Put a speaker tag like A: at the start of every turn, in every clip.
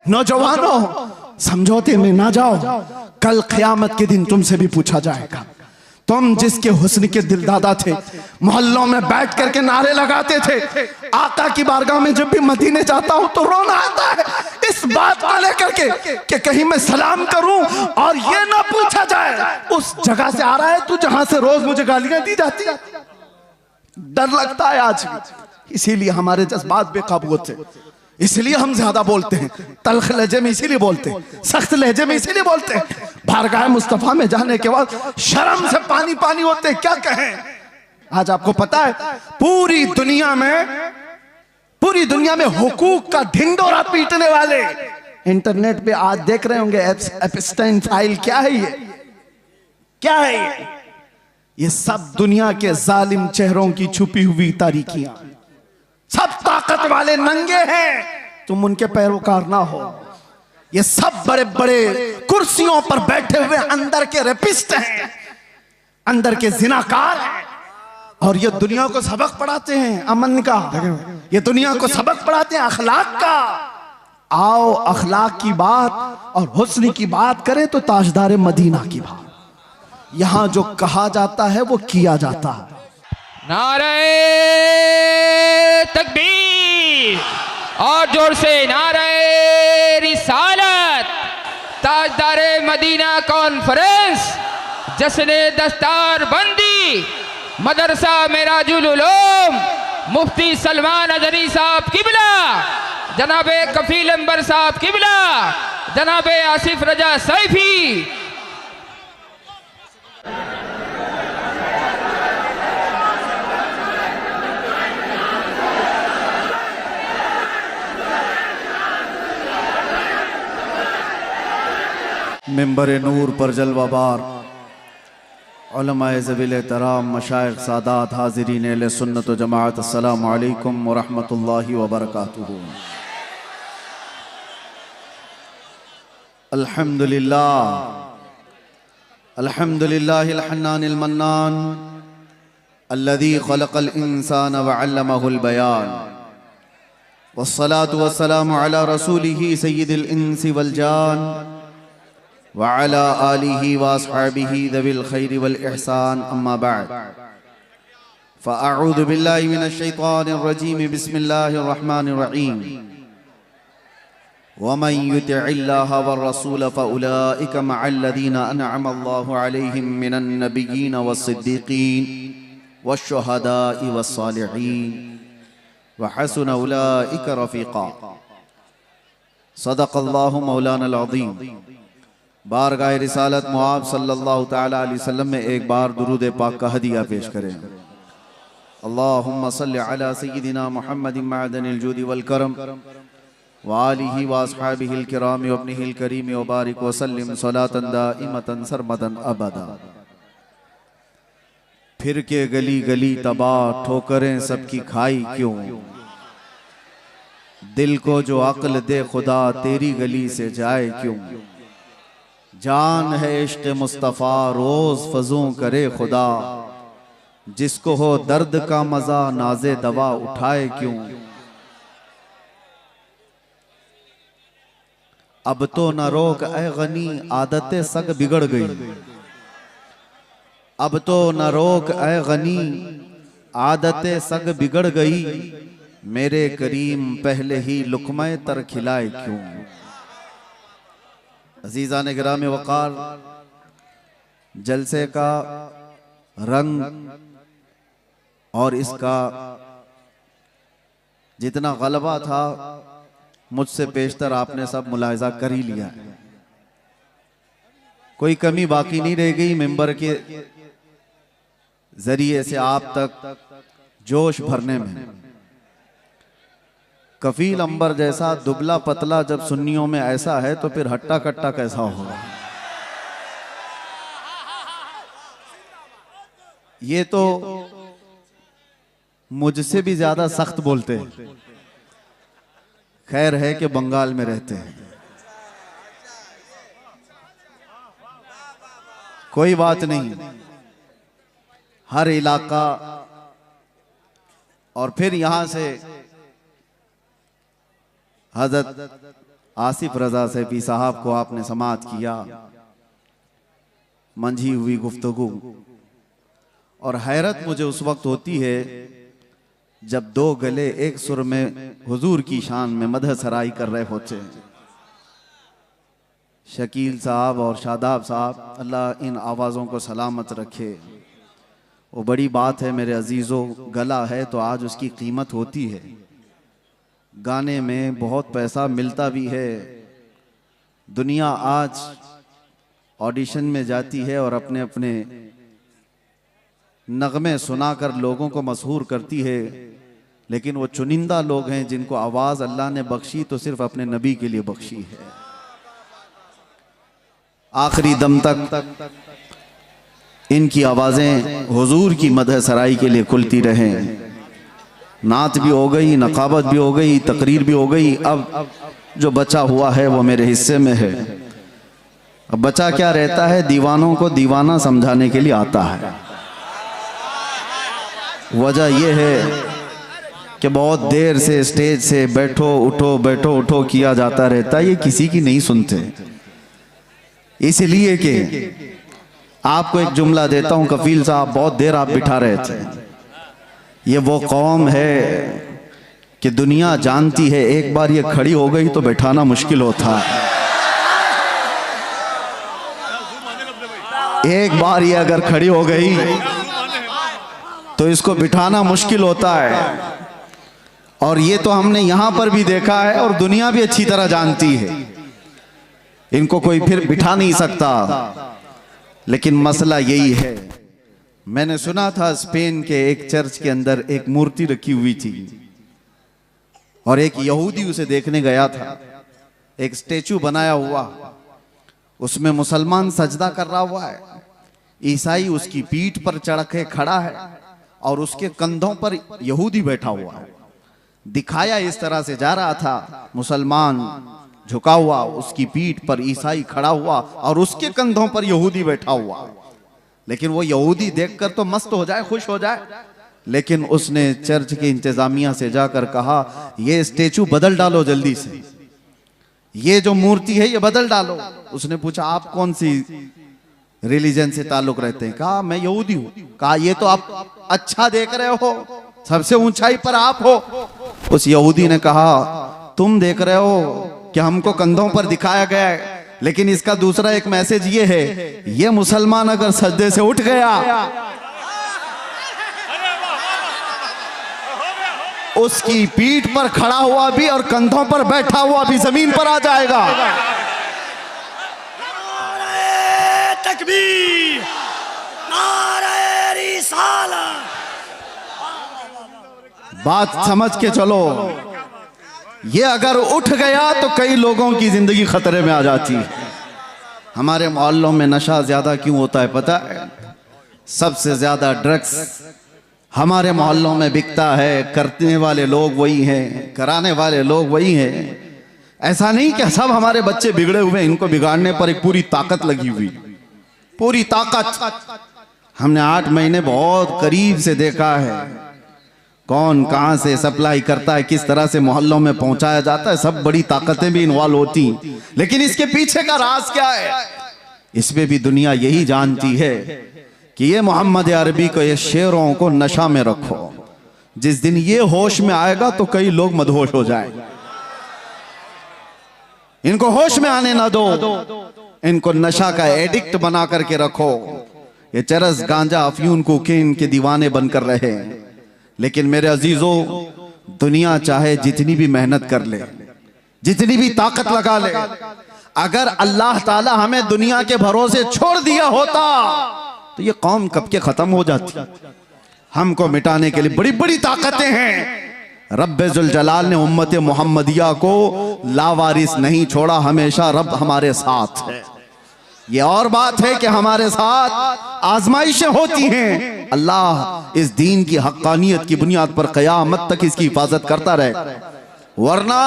A: नौजवानों, समझौते में ना जाओ, कल क़यामत के दिन तुमसे भी पूछा जाएगा। तुम जिसके हुस्न के दिलदादा थे, मोहल्लों में बैठ करके नारे लगाते थे, आका की बारगाह में जब भी मदीने जाता हूं तो रोना आता है इस बात को लेकर के कि कहीं मैं सलाम करूं और ये ना पूछा जाए उस जगह से आ रहा है तू जहां से रोज मुझे गालियां दी जाती। डर लगता है आज भी, इसीलिए हमारे जज्बात बेकाबू होते, इसलिए हम ज्यादा बोलते हैं, तल्ख लहजे में इसीलिए बोलते हैं, सख्त लहजे में इसीलिए बोलते हैं। बारगाह मुस्तफा में जाने के बाद शर्म से पानी पानी होते, क्या कहें। आज आपको पता है पूरी दुनिया में हुकूक का ढिंडोरा पीटने वाले इंटरनेट पे आज देख रहे होंगे एप्स्टाइन फाइल। क्या है ये, क्या है ये सब दुनिया के जालिम चेहरों की छुपी हुई तारीकियां। सब ताकत वाले नंगे हैं, तुम उनके पैरोकार ना हो। ये सब बड़े बड़े कुर्सियों पर बैठे हुए अंदर के रेपिस्ट हैं, अंदर के जिनाकार हैं, और ये दुनिया को सबक पढ़ाते हैं अमन का, ये दुनिया को सबक पढ़ाते हैं अखलाक का। आओ अखलाक की बात और हुस्न की बात करें तो ताजदार मदीना की बात। यहां जो कहा जाता है वो किया जाता है।
B: नारे तकबीर और जोर से नारे रिसालत। ताजदारे मदीना कॉन्फ्रेंस जश्न दस्तार बंदी मदरसा मेराजुल उलूम मुफ्ती सलमान अजरी साहब किबला, जनाबे कफील अंबर साहब किबला, जनाबे आसिफ रजा सैफी।
A: मिंबर नूर पर जलवाबार उलमाए ज़वील एहतराम मशाइख सादात हाज़रीन अहले सुन्नत व जमाअत, अस्सलामु अलैकुम व रहमतुल्लाहि व बरकातुहू। अल्हम्दुलिल्लाह अल्हम्दुलिल्लाहिल हन्नानिल मन्नान अल्लज़ी खलक़ल इंसान व अल्लमहुल बयान, वस्सलातु वस्सलामु अला रसूलिही सय्यिदिल इंसी वल जान व अला आलिही व अस्हाबिही ज़विल खैरि वल इहसान, अम्मा बअद। फ़अऊज़ु बिल्लाहि मिनश शैतानिर रजीम, बिस्मिल्लाहिर रहमानिर रहीम। वमन युतिइल्लाह व रसूल फ़उलाइका मअल्लज़ीना अनअम अल्लाहु अलैहिम मिनन नबिय्यीन वस्सिद्दीक़ीन वश्शुहदाኢ वस्सालिहीन व हसुन उलाइका रफ़ीक़ा। सदक़ल्लाहु मौलाना अज़ीम। बारगाह रिसालत मुआब सल्लल्लाहु तआला अलैहि वसल्लम में एक बार दुरूद पाक का हदिया पेश करें। अल्लाहुम्मा सल्लि अला सय्यिदिना मुहम्मदिन मअदनिल जूदि वल करम व आलिही व अस्हाबिहिल किराम व इब्निहिल करीम व बारिक व सल्लिम सलातन दाइमतन सरमदन अबदा। फिर के गली गली तबाह ठोकरें सबकी खाई क्यों, दिल को जो अक्ल दे खुदा तेरी गली से जाए क्यों। जान है इश्क मुस्तफ़ा रोज फजूं करे खुदा, जिसको हो दर्द का मजा नाजे दवा उठाए क्यों। अब तो न रोक ऐ गनी आदतें सग बिगड़ गई, अब तो न रोक ऐ गनी आदतें सग बिगड़ गई, मेरे करीम पहले ही लुक़्मा तर खिलाए क्यों। अज़ीज़ान गिराम वक़ार, जलसे का रंग और इसका जितना गलबा था मुझसे पेशतर आपने सब मुलाहिज़ा कर ही लिया है। कोई कमी बाकी नहीं रह गई। मिंबर के जरिए से आप तक जोश भरने में। कफील अंबर जैसा दुबला पतला जब सुन्नियों में ऐसा है तो फिर हट्टा कट्टा कैसा होगा। ये तो मुझसे भी ज्यादा सख्त बोलते हैं। खैर है कि बंगाल में रहते हैं, कोई बात नहीं। हर इलाका और फिर यहां से हजरत आसिफ रजा सैफी साहब को आपने समाअत किया, मंझी हुई गुफ्तगू, और हैरत मुझे उस वक्त होती है जब दो गले एक सुर में हुजूर की शान में मदह सराई कर रहे होते हैं। शकील साहब और शादाब साहब, अल्लाह इन आवाज़ों को सलामत रखे। वो बड़ी बात है मेरे अजीज़ों, गला है तो आज उसकी कीमत होती है। गाने में बहुत पैसा मिलता भी है। दुनिया आज ऑडिशन में जाती है और अपने अपने नगमे सुनाकर लोगों को मशहूर करती है, लेकिन वो चुनिंदा लोग हैं जिनको आवाज़ अल्लाह ने बख्शी तो सिर्फ अपने नबी के लिए बख्शी है। आखिरी दम तक इनकी आवाज़ें हुजूर की मदह सराई के लिए खुलती रहें। नात भी हो गई, नकाबत भी हो गई, तकरीर भी हो गई। अब जो बचा हुआ है वो मेरे हिस्से में है। अब बचा क्या रहता है? दीवानों को दीवाना समझाने के लिए आता है। वजह यह है कि बहुत देर से स्टेज से बैठो उठो बैठो उठो किया जाता रहता है, ये किसी की नहीं सुनते। इसलिए कि आपको एक जुमला देता हूं, कफील साहब बहुत देर आप बिठा रहे थे। ये वो कौम है कि दुनिया जानती है एक बार ये खड़ी हो गई तो बैठाना मुश्किल होता है। एक बार ये अगर खड़ी हो गई तो इसको बिठाना मुश्किल होता है। और ये तो हमने यहां पर भी देखा है और दुनिया भी अच्छी तरह जानती है। इनको कोई फिर बिठा नहीं सकता। लेकिन मसला यही है, मैंने सुना था स्पेन के एक चर्च के अंदर एक मूर्ति रखी हुई थी और एक यहूदी उसे देखने गया था। एक स्टेचू बनाया हुआ, उसमें मुसलमान सजदा कर रहा हुआ है, ईसाई उसकी पीठ पर चढ़ के खड़ा है और उसके कंधों पर यहूदी बैठा हुआ है। दिखाया इस तरह से जा रहा था, मुसलमान झुका हुआ, उसकी पीठ पर ईसाई खड़ा हुआ और उसके कंधों पर यहूदी बैठा हुआ। लेकिन वो यहूदी देखकर तो मस्त हो जाए, खुश हो जाए, लेकिन उसने चर्च की इंतजामिया से जाकर कहा ये स्टेचू बदल डालो जल्दी से, ये जो मूर्ति है ये बदल डालो। उसने पूछा आप कौन सी रिलीजन से ताल्लुक रहते हैं? कहा मैं यहूदी हूं। कहा ये तो आप अच्छा देख रहे हो, सबसे ऊंचाई पर आप हो। उस यहूदी ने कहा तुम देख रहे हो कि हमको कंधों पर दिखाया गया है, लेकिन इसका दूसरा एक मैसेज ये है, ये मुसलमान अगर सजदे से उठ गया उसकी पीठ पर खड़ा हुआ भी और कंधों पर बैठा हुआ भी जमीन पर आ जाएगा।
C: तकबीर, नारे रिसालत।
A: बात समझ के चलो, ये अगर उठ गया तो कई लोगों की जिंदगी खतरे में आ जाती है। हमारे मोहल्लों में नशा ज्यादा क्यों होता है पता है? सबसे ज्यादा ड्रग्स हमारे मोहल्लों में बिकता है। करने वाले लोग वही हैं, कराने वाले लोग वही हैं। ऐसा नहीं कि सब हमारे बच्चे बिगड़े हुए, इनको बिगाड़ने पर एक पूरी ताकत लगी हुई, पूरी ताकत। हमने 8 महीने बहुत करीब से देखा है कौन कहां से सप्लाई करता है, किस तरह से मोहल्लों में पहुंचाया जाता है। सब बड़ी ताकतें भी इन्वॉल्व होती, लेकिन इसके पीछे का राज क्या है? इसमें भी दुनिया यही जानती है कि ये मोहम्मद अरबी को, ये शेरों को नशा में रखो। जिस दिन ये होश में आएगा तो कई लोग मदहोश हो जाएंगे। इनको होश में आने ना दो, इनको नशा का एडिक्ट बना करके रखो। ये चरस गांजा अफयून कोकीन के दीवाने बनकर रहे। लेकिन मेरे अजीजों, दुनिया चाहे जितनी भी मेहनत कर ले, जितनी भी ताकत लगा ले, अगर अल्लाह ताला हमें दुनिया के भरोसे छोड़ दिया होता तो ये कौम कब के खत्म हो जाती। हमको मिटाने के लिए बड़ी बड़ी ताकतें हैं। रब्बे जुल जलाल ने उम्मत मोहम्मदिया को लावारिस नहीं छोड़ा, हमेशा रब हमारे साथ है। ये और बात है कि हमारे साथ आजमाइशें होती हैं। अल्लाह इस दीन की हक्कानियत की बुनियाद पर कयामत तक इसकी हिफाजत करता रहे। वरना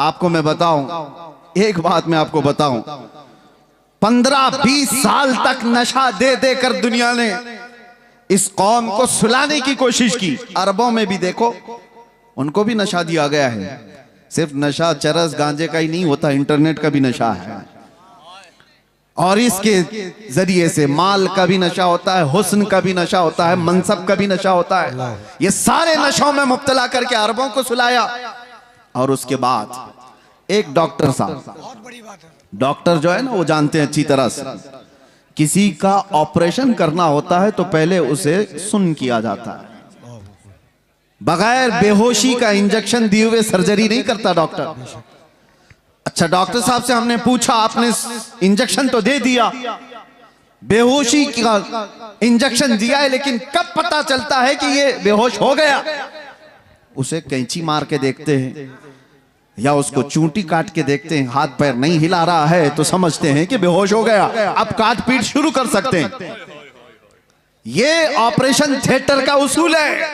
A: आपको मैं बताऊं, एक बात मैं आपको बताऊं, 15-20 साल तक नशा दे देकर दुनिया ने इस कौम को सुलाने की कोशिश की। अरबों में भी देखो, उनको भी नशा दिया गया है, सिर्फ नशा चरस गांजे का ही नहीं होता, इंटरनेट का भी नशा है, और इसके जरिए से माल का भी नशा होता है, हुस्न का भी नशा होता है, मनसब का भी नशा होता है। ये सारे नशों में मुब्तला करके अरबों को सुलाया। और उसके बाद एक डॉक्टर साहब,
C: बहुत बड़ी बात है।
A: डॉक्टर जो है ना वो जानते हैं अच्छी तरह से, किसी का ऑपरेशन करना होता है तो पहले उसे सुन्न किया जाता है, बगैर बेहोशी का इंजेक्शन दिए हुए सर्जरी नहीं करता डॉक्टर। अच्छा, डॉक्टर साहब से हमने पूछा, आपने इंजेक्शन तो दे दिया, बेहोशी का इंजेक्शन दिया है, लेकिन कब पता चलता है कि ये बेहोश हो गया? उसे कैंची मार के देखते हैं या उसको चूंटी काट के देखते हैं, हाथ पैर नहीं हिला रहा है तो समझते हैं कि बेहोश हो गया, अब काट पीट शुरू कर सकते हैं। ये ऑपरेशन थिएटर का उसूल है।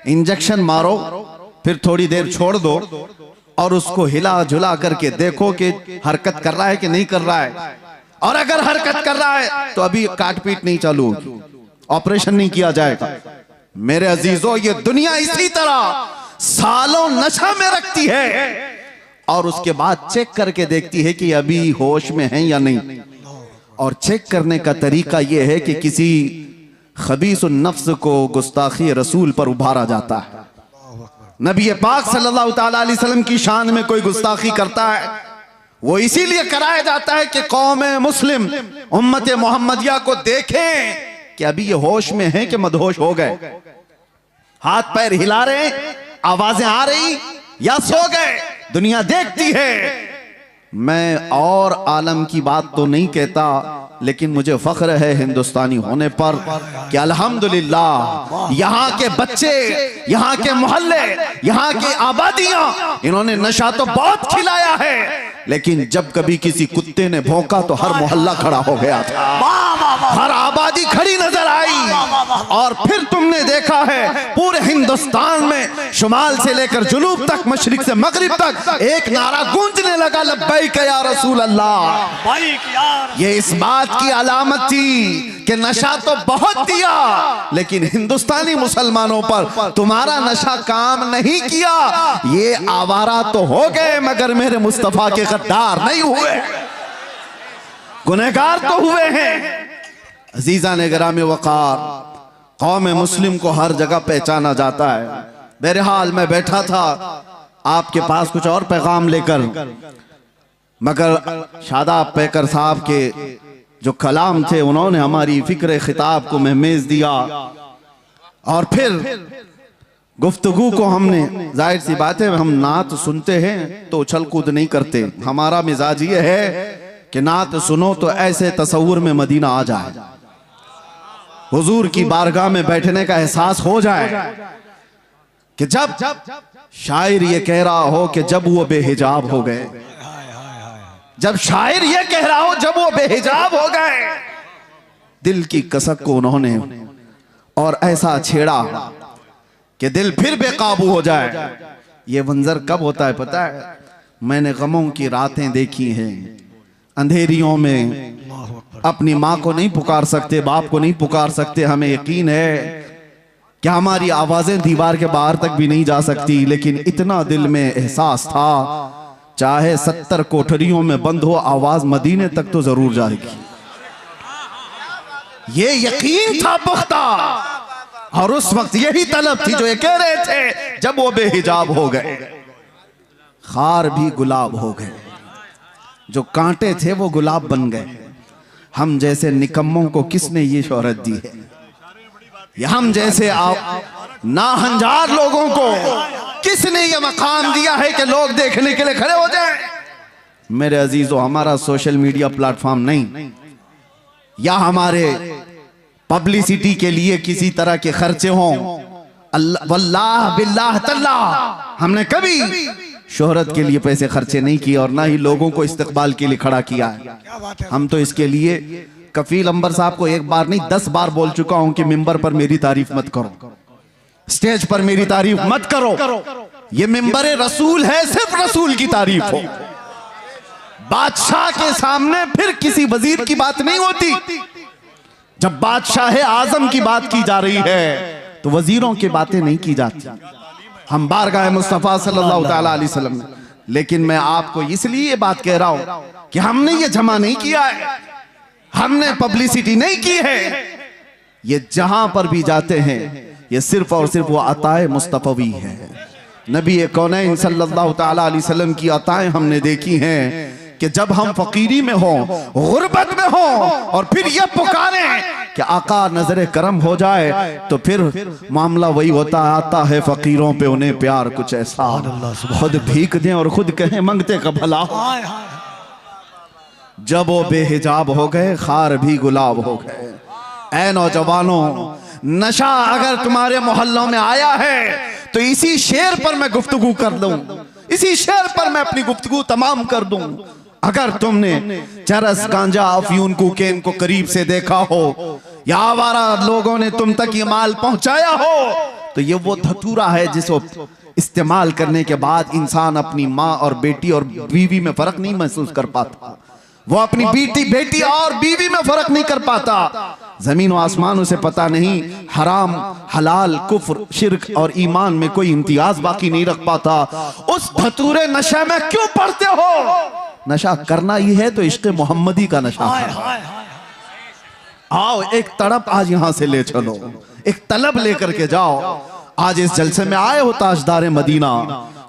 A: इंजेक्शन मारो, फिर थोड़ी देर छोड़ दो और उसको हिला झुला करके देखो कि हरकत कर रहा है कि नहीं कर रहा है, और अगर हरकत कर रहा है तो अभी काट पीट नहीं चालू होगी, ऑपरेशन नहीं किया जाएगा। मेरे अजीजों, ये दुनिया इसी तरह सालों नशा में रखती है और उसके बाद चेक करके देखती है कि अभी होश में है या नहीं। और चेक करने का तरीका यह है कि किसी खबीस नफ्स को गुस्ताखी रसूल पर उभारा जाता है। नबी पाक सल्लल्लाहु ताला अलैहि वसल्लम की शान में कोई गुस्ताखी करता है, वो इसीलिए कराया जाता है कि कौम मुस्लिम उम्मत मोहम्मदिया को देखें कि अभी ये होश में है कि मदहोश हो गए, हाथ पैर हिला रहे, आवाजें आ रही या सो गए, दुनिया देखती है। मैं और आलम की बात तो नहीं कहता, लेकिन मुझे फख्र है हिंदुस्तानी होने पर कि अल्हम्दुलिल्लाह यहाँ के बच्चे, यहाँ के मोहल्ले, यहाँ की आबादियां, इन्होंने नशा तो बहुत खिलाया है, लेकिन जब कभी किसी कुत्ते ने भौंका तो हर मोहल्ला खड़ा हो गया था, हर आबादी खड़ी नजर आई। और फिर तुमने देखा है पूरे हिंदुस्तान में शुमाल से लेकर जुनूब तक, मशरिक से मगरिब तक एक नारा गूंजने लगा, लब्बैक या रसूल अल्लाह। ये इस बात की अलामत थी कि नशा तो बहुत दिया, लेकिन हिंदुस्तानी मुसलमानों पर तुम्हारा नशा काम नहीं किया। ये आवारा तो हो गए मगर मेरे मुस्तफा के गद्दार नहीं हुए, गुनहगार तो हुए हैं। अजीजा ने गिरामी वकार, कौम मुस्लिम को हर जगह पहचाना जाता है। बहरहाल मैं बैठा था आपके पास कुछ और पैगाम लेकर, मगर शादाब पैकर साहब के जो कलाम थे उन्होंने हमारी फिक्र खिताब को महमेज दिया, और फिर गुफ्तगू को हमने, जाहिर सी बात है हम नात सुनते हैं तो उछल कूद नहीं करते, हमारा मिजाज ये है कि नात सुनो तो ऐसे तसव्वुर में मदीना आ जाए, हुजूर की बारगाह में बैठने का एहसास हो जाए कि जब शायर ये कह रहा हो कि जब वो बेहिजाब हो गए, जब शायर ये कह रहा हो जब वो बेहिजाब हो गए, दिल की कसक को उन्होंने और ऐसा छेड़ा कि दिल फिर बेकाबू हो जाए। ये मंजर कब होता है पता है? मैंने गमों की रातें देखी हैं, अंधेरियों में अपनी माँ को नहीं पुकार सकते, बाप को नहीं पुकार सकते, हमें यकीन है कि हमारी आवाजें दीवार के बाहर तक भी नहीं जा सकती, लेकिन इतना दिल में एहसास था चाहे 70 कोठरियों में बंद हो, आवाज मदीने तक तो जरूर जाएगी। ये यकीन था पुख्ता, और उस वक्त यही तलब थी जो ये कह रहे थे जब वो बेहिजाब हो गए, खार भी गुलाब हो गए, जो कांटे थे वो गुलाब बन गए। हम जैसे निकम्मों को किसने ये शोहरत दी है? ये हम जैसे नाहंजार लोगों को किसने ये मकाम दिया है कि लोग देखने के लिए खड़े हो जाएं? मेरे अजीजों, हमारा सोशल मीडिया प्लेटफॉर्म नहीं, या हमारे पब्लिसिटी के लिए किसी तरह के खर्चे हों, अल्लाह वल्लाह बिल्लाह तल्लाह हमने कभी शोहरत के लिए पैसे खर्चे नहीं किए और ना ही लोगों को इस्तकबाल के लिए खड़ा किया है। हम तो इसके लिए कफील अंबर साहब को एक बार नहीं 10 बार बोल चुका हूं कि मिंबर पर मेरी तारीफ मत करो, स्टेज पर मेरी तारीफ मत करो। ये मिंबर रसूल है, सिर्फ रसूल की तारीफ हो। बादशाह के सामने फिर किसी वजीर की बात नहीं होती। जब बादशाह आजम की बात की जा रही है तो वजीरों की बातें नहीं की जाती। हम बारगाह मुस्तफा सल्लल्लाहु ताला अलैहि वसल्लम में लेकिन मैं आपको इसलिए ये बात कह रहा हूं कि हमने ये जमा नहीं किया है, हमने पब्लिसिटी नहीं की है। ये जहां पर भी जाते हैं ये सिर्फ और सिर्फ वो अताए मुस्तफवी है। नबी कौनैन सल्लल्लाहु तआला अलैहि वसल्लम की अताएं हमने देखी हैं कि जब हम फकीरी में हों, गुर्बत में हों और फिर ये पुकारें कि आका नजर करम हो जाए, तो फिर मामला वही होता आता है फकीरों पे उन्हें प्यार कुछ ऐसा, खुद भीख दें और खुद कहें मंगते का भला। जब वो बेहिजाब हो गए खार भी गुलाब हो गए। ऐ नौजवानों, नशा अगर तुम्हारे मोहल्लों में आया है तो इसी शेर पर मैं गुफ्तगू कर दूं, इसी शेर पर मैं अपनी गुफ्तगू तमाम कर दूं। अगर तुमने चरस गांजा अफयून कोकेन को करीब से देखा हो या आवारा लोगों ने तुम तक ये माल पहुंचाया हो, तो ये वो धतूरा है जिसको इस्तेमाल करने के बाद इंसान अपनी माँ और बेटी और बीवी में फर्क नहीं महसूस कर पाता। वो अपनी बेटी और बीवी में फर्क नहीं कर पाता। जमीन व आसमान उसे पता नहीं, हराम हलाल कुफ्र शिर्क और ईमान में कोई इम्तियाज बाकी नहीं रख पाता। उस धतूरे नशे में क्यों पड़ते हो? नशा करना ही है तो इश्क़ मोहम्मदी का नशा। आओ एक तड़प आज यहां से ले चलो, एक तलब लेकर के जाओ। आज इस जलसे में आए हो, ताजदार मदीना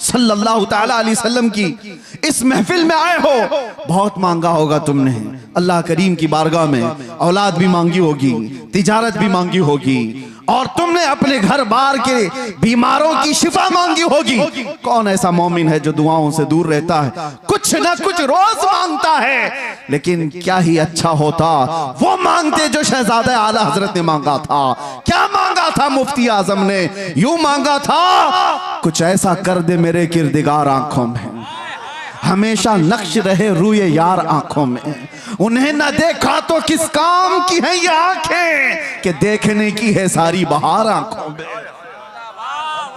A: सल्लल्लाहु तआला अलैहि वसल्लम की इस महफिल में आए हो। बहुत मांगा होगा तुमने अल्लाह करीम की बारगाह में, औलाद भी मांगी होगी, तिजारत भी मांगी होगी, और तुमने अपने घर बार के बीमारों की शिफा मांगी होगी। कौन ऐसा मोमिन है जो दुआओं से दूर रहता है? कुछ ना कुछ रोज मांगता है, लेकिन क्या ही अच्छा होता वो मांगते जो शहजादा आला हजरत ने मांगा था। क्या मांगा था मुफ्ती आजम ने? यूं मांगा था, कुछ ऐसा कर दे मेरे किरदिगार आंखों में, हमेशा नक्श रहे रूए यार आंखों में। उन्हें न देखा तो किस काम की है ये आंखें कि देखने की है सारी बहार आंखों में।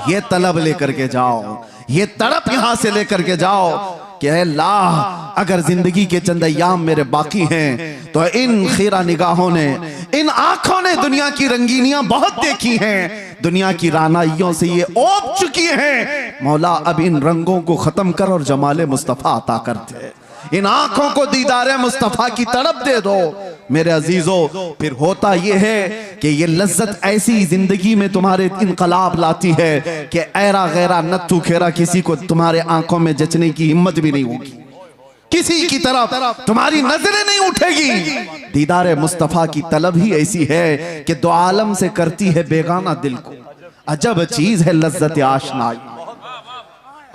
A: ये तलब लेकर के जाओ, ये तड़प यहां से लेकर के जाओ कि अल्लाह अगर जिंदगी के चंद अय्याम मेरे बाकी हैं तो इन खीरा निगाहों ने, इन आंखों ने दुनिया की रंगीनियां बहुत देखी हैं, दुनिया की रानाइयों से ये ओप चुकी हैं। मौला अब इन रंगों को खत्म कर और जमाले मुस्तफा अता कर दे। इन आंखों को दीदारे मुस्तफा की तड़प दे दो मेरे अजीजों। फिर होता ये है कि ये लज्जत ऐसी जिंदगी में तुम्हारे इनकलाब लाती है कि ऐरा गैरा नत्थु खेरा किसी को तुम्हारे आंखों में जचने की हिम्मत भी नहीं होगी, किसी की तरफ तुम्हारी नजरें नहीं उठेगी। दीदारे मुस्तफा की तलब ही ऐसी है कि दो आलम से करती है बेगाना दिल को। अजब चीज है लज्जत आशनाई।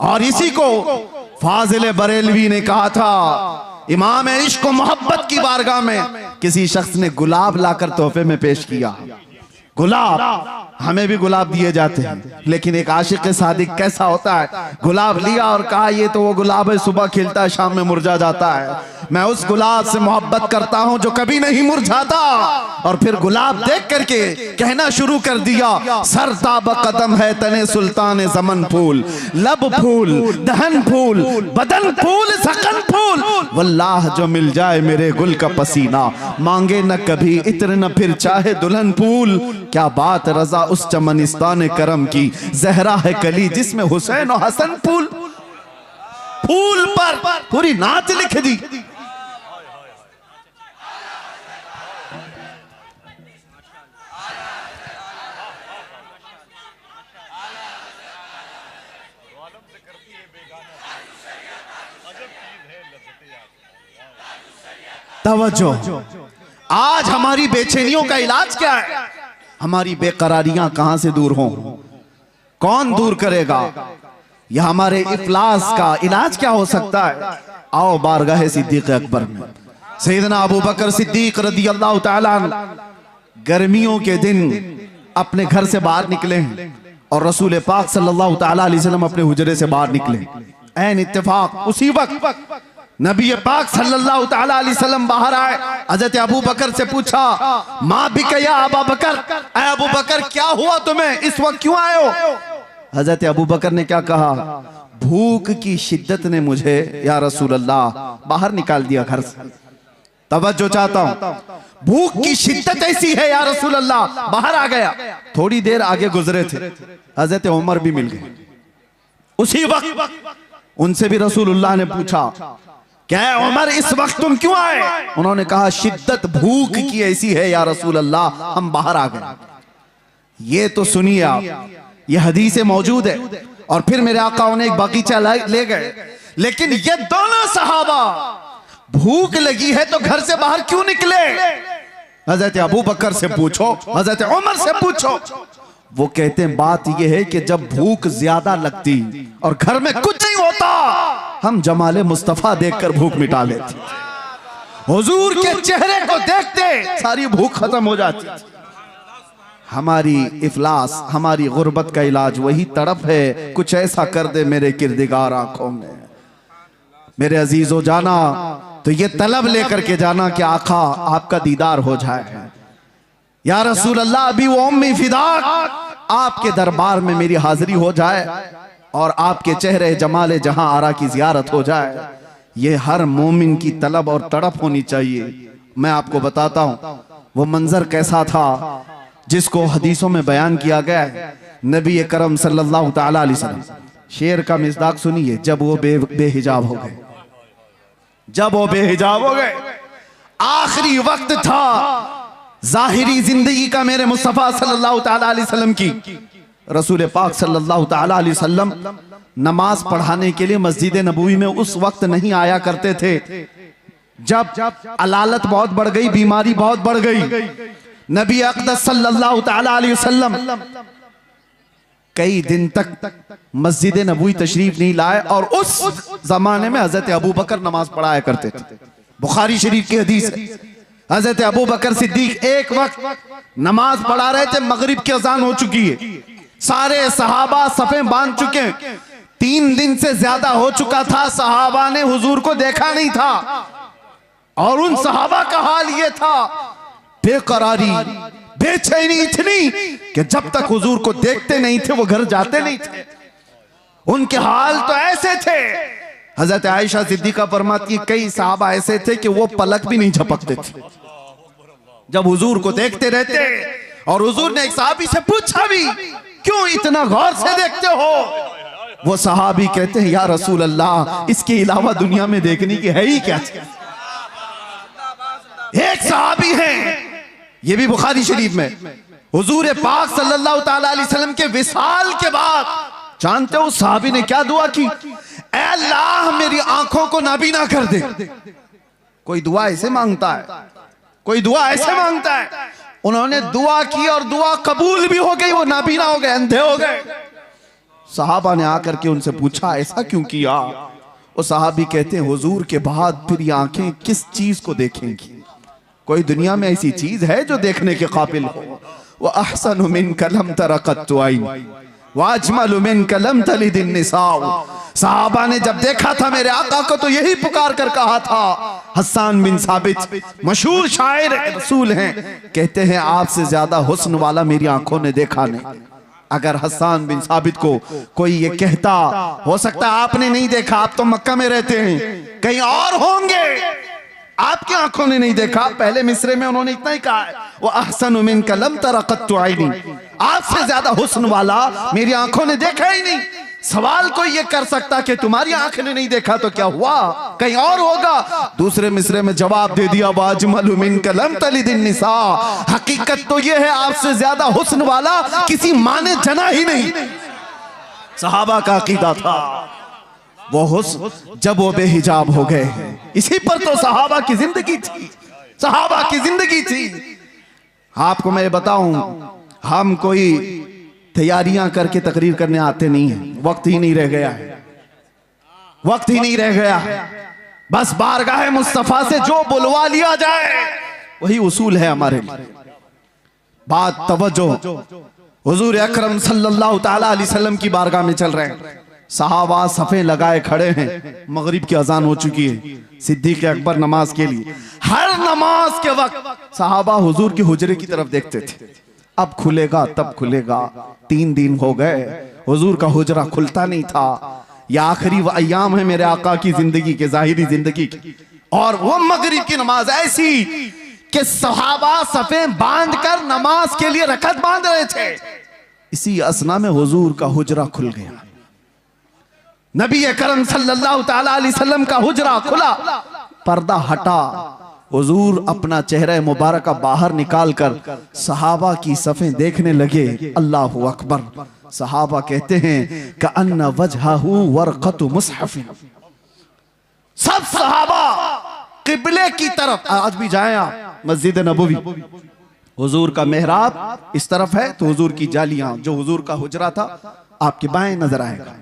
A: और इसी को फाजिल बरेलवी ने कहा था, इमाम इश्क व मोहब्बत की बारगाह में किसी शख्स ने गुलाब लाकर तोहफे में पेश किया। गुलाब, हमें भी गुलाब दिए जाते हैं, लेकिन एक आशिक सादिक कैसा होता है? गुलाब लिया और कहा ये तो वो गुलाब है, सुबह खिलता है शाम में मुरझा जाता है। मैं उस गुलाब से मोहब्बत करता हूं जो कभी नहीं मुरझाता। और फिर गुलाब देख करके कहना शुरू कर दिया, सरताब कदम है तने सुल्तान ज़मन फूल, लब फूल दहन फूल बदन फूल सकन फूल, वल्लाह जो मिल जाए मेरे गुल का पसीना, मांगे न कभी इत्र न फिर चाहे दुल्हन फूल। क्या बात रजा उस चमनिस्तान करम की, जहरा है कली जिसमें हुसैन और हसन फूल। फूल पर पूरी नात लिख दी। तवज्जो, आज हमारी बेचैनियों का इलाज क्या है? हमारी बेकरारियां कहां से दूर हों? कौन दूर करेगा? यह हमारे इफलास का इलाज क्या हो सकता है? आओ बारगाह सिद्दीक अकबर में। सैयदना अबू बकर सिद्दीक रदी अल्लाह ताला अन्हु गर्मियों के दिन अपने घर से बाहर निकले हैं और रसूल पाक सल्लल्लाहु ताला अलैहि वसल्लम अपने हुजरे से बाहर निकले। ऐन इत्तेफाक उसी वक्त नबी पाक सल्लल्लाहु ताला अलैहि वसल्लम बाहर आए। हजरत अबू बकर से पूछा, माँ बिक या अबू बकर, अबू बकर क्या हुआ तुम्हें, इस वक्त क्यों आए हो? हजरत अबू बकर ने क्या कहा, भूख की शिद्दत ने मुझे या रसूल अल्लाह बाहर निकाल दिया घर से। तवज्जो चाहता हूं, भूख की शिद्दत ऐसी है या रसूल अल्लाह, बाहर आ गया। थोड़ी देर आगे गुजरे थे, हजरत उमर भी मिल गए। उसी वक्त उनसे भी रसूलुल्लाह ने पूछा, क्या है उमर इस वक्त तुम क्यों आए? उन्होंने कहा, शिद्दत भूख की ऐसी है या रसूल अल्लाह, हम बाहर आ गए। ये तो सुनिए आप, ये हदीसें मौजूद है। और फिर मेरे आका उन्हें एक बगीचा ले गए। लेकिन ये दोनों सहाबा भूख लगी है तो घर से बाहर क्यों निकले? हजरत अबू बकर से पूछो, हजरत उमर से पूछो। वो कहते हैं बात यह है कि जब भूख ज्यादा लगती और घर में कुछ नहीं होता, हम जमाले मुस्तफा देखकर भूख मिटा लेते। हुजूर के चेहरे को देखते सारी भूख खत्म हो जाती। हमारी इफलास, हमारी गुर्बत का इलाज वही तड़प है, कुछ ऐसा कर दे मेरे किरदिगार आंखों में। मेरे अजीजों, जाना तो ये तलब लेकर के जाना कि आका आपका दीदार हो जाए। या रसूल अल्लाह, अभी वो उम्मी फिदाक आपके दरबार में मेरी हाजिरी हो जाए और आपके चेहरे जमाले जहां आरा की जियारत हो जाए। ये हर मोमिन की तलब और तड़प होनी चाहिए। मैं आपको बताता हूं वो मंजर कैसा था जिसको हदीसों में बयान किया गया है। नबी करम सल्लल्लाहु ताला अलैहि वसल्लम, शेर का मिज़दाक सुनिए, जब वो बेहिजाब हो गए, जब वो बेहिजाब हो गए, आखिरी वक्त था जाहिरी जिंदगी का मेरे मुस्तफा सल्लल्लाहु ताला अलैहि वसल्लम की। रसूल पाक सल्लल्लाहु ताला अलैहि वसल्लम नमाज पढ़ाने के लिए मस्जिद नबवी में उस वक्त नहीं आया करते थे जब अलालत बहुत बढ़ गई, बीमारी बहुत बढ़ गई। नबी अक़दस सल्लल्लाहु ताला अलैहि वसल्लम कई दिन तक मस्जिद नबवी तशरीफ नहीं लाए और उस जमाने में हजरत अबू बकर नमाज पढ़ाया करते थे। बुखारी शरीफ की हदीस है, हजरत अबू बकर सिद्दीक एक वक्त नमाज पढ़ा रहे थे, मगरिब की अजान हो चुकी है, सारे सहाबा सफे बांध चुके हैं, 3 दिन से ज्यादा हो चुका था, सहाबा ने हुजूर को देखा नहीं था। और उन सहाबा का हाल ये था, बेकरारी, बेचैनी इतनी कि जब तक हुजूर को देखते नहीं थे वो घर जाते नहीं थे। उनके हाल तो ऐसे थे, हजरत आयशा सिद्दीका फरमाती है, कई सहाबा ऐसे थे कि वो पलक भी नहीं झपकते थे जब हुजूर को देखते रहते। और हुजूर ने एक सहाबी से पूछा भी, क्यों इतना गौर से देखते हो? वो सहाबी कहते हैं, या रसूल अल्लाह, इसके अलावा दुनिया में देखने की है ही क्या चीज? एक सहाबी हैं, ये भी बुखारी शरीफ में, हुजूर पाक सल्लल्लाहु ताला अलैहि वसल्लम के विसाल के बाद जानते हो सहाबी ने क्या दुआ की? ऐ अल्लाह, मेरी आंखों को नाबीना कर दे। कोई दुआ ऐसे मांगता है, कोई दुआ ऐसे मांगता है। उन्होंने दुआ की और दुआ कबूल भी हो गई, वो नाबीना हो गए, अंधे हो गए। सहाबा ने आकर के उनसे पूछा, ऐसा क्यों किया? वो सहाबी कहते हैं, हुजूर के बाद फिर ये आंखें किस चीज को देखेंगी? कोई दुनिया में ऐसी चीज है जो देखने के काबिल हो? वह अहसनु मिनका लम तरा क़त्तु ऐन व अजमलु मिनका लम तलिद निसाअ। सहाबा ने जब देखा था मेरे आका को तो यही पुकार कर कहा था। हस्सान बिन साबित मशहूर शायर रसूल हैं, कहते हैं आपसे ज्यादा हुस्न वाला मेरी आंखों ने देखा नहीं। अगर हस्सान बिन साबित को कोई ये कहता, हो सकता है आपने नहीं देखा, आप तो मक्का में रहते हैं, कहीं और होंगे, आपकी आंखों ने नहीं देखा। पहले मिसरे में उन्होंने इतना ही कहा है, वो अहसनु मिनका लम तरा क़त्तु ऐनी, आपसे ज्यादा हुस्न वाला मेरी आंखों ने देखा ही नहीं। सवाल कोई ये कर सकता कि तुम्हारी आंख ने नहीं देखा तो क्या हुआ, कहीं और होगा। दूसरे मिसरे में जवाब दे दिया, वाजमलु मिनका लम तलिद निसा, हकीकत तो ये है आपसे ज्यादा हुस्न वाला किसी माँ ने जना ही नहीं। सहाबा का अकीदा था वो हुस्न जब वो बेहिजाब हो गए। इसी पर तो सहाबा की जिंदगी थी, सहाबा की जिंदगी थी। आपको मैं बताऊं, हम कोई तैयारियां करके तकरीर करने आते नहीं है, वक्त ही नहीं रह गया है, वक्त ही नहीं रह गया है। बस बारगाह मुस्तफा से जो बुलवा लिया जाए वही उसूल है हमारे लिए। बात तवज्जो, हुजूर अकरम सल्लल्लाहु ताला अलैहि वसल्लम की बारगाह में चल रहे हैं, सहाबा सफे लगाए खड़े हैं, मगरिब की अजान हो चुकी है, सिद्दीक अकबर नमाज के लिए। हर नमाज के वक्त सहाबा हुजूर की हुजरे की तरफ देखते थे, अब खुलेगा तब खुलेगा। 3 दिन हो गए, हुजूर का हुजरा खुलता नहीं था। यह आखिरी अय्याम है मेरे आका की जिंदगी के, जाहिरी जिंदगी की। और वो मगरिब की नमाज ऐसी कि सहाबा सफे बांध कर नमाज के लिए रकत बांध रहे थे। इसी असना में हुजूर का हुजरा खुल गया। नबी करम सल्लल्लाहु ताला अलैहि वसल्लम का हुजरा खुला, पर्दा हटा, हुजूर अपना चेहरा मुबारक बाहर निकाल कर सहाबा की सफ़ें देखने लगे। अल्लाहु अकबर। सहाबा कहते हैं कि अन्ना वजहहू वरक़तु मुसहफ़िन। सब सहाबा किबले की तरफ, आज भी जाएं आप मस्जिद नबवी, हुजूर का मेहराब इस तरफ है तो हुजूर की जालियां, जो हुजूर का हुजरा था आपके बाएं नजर आएगा।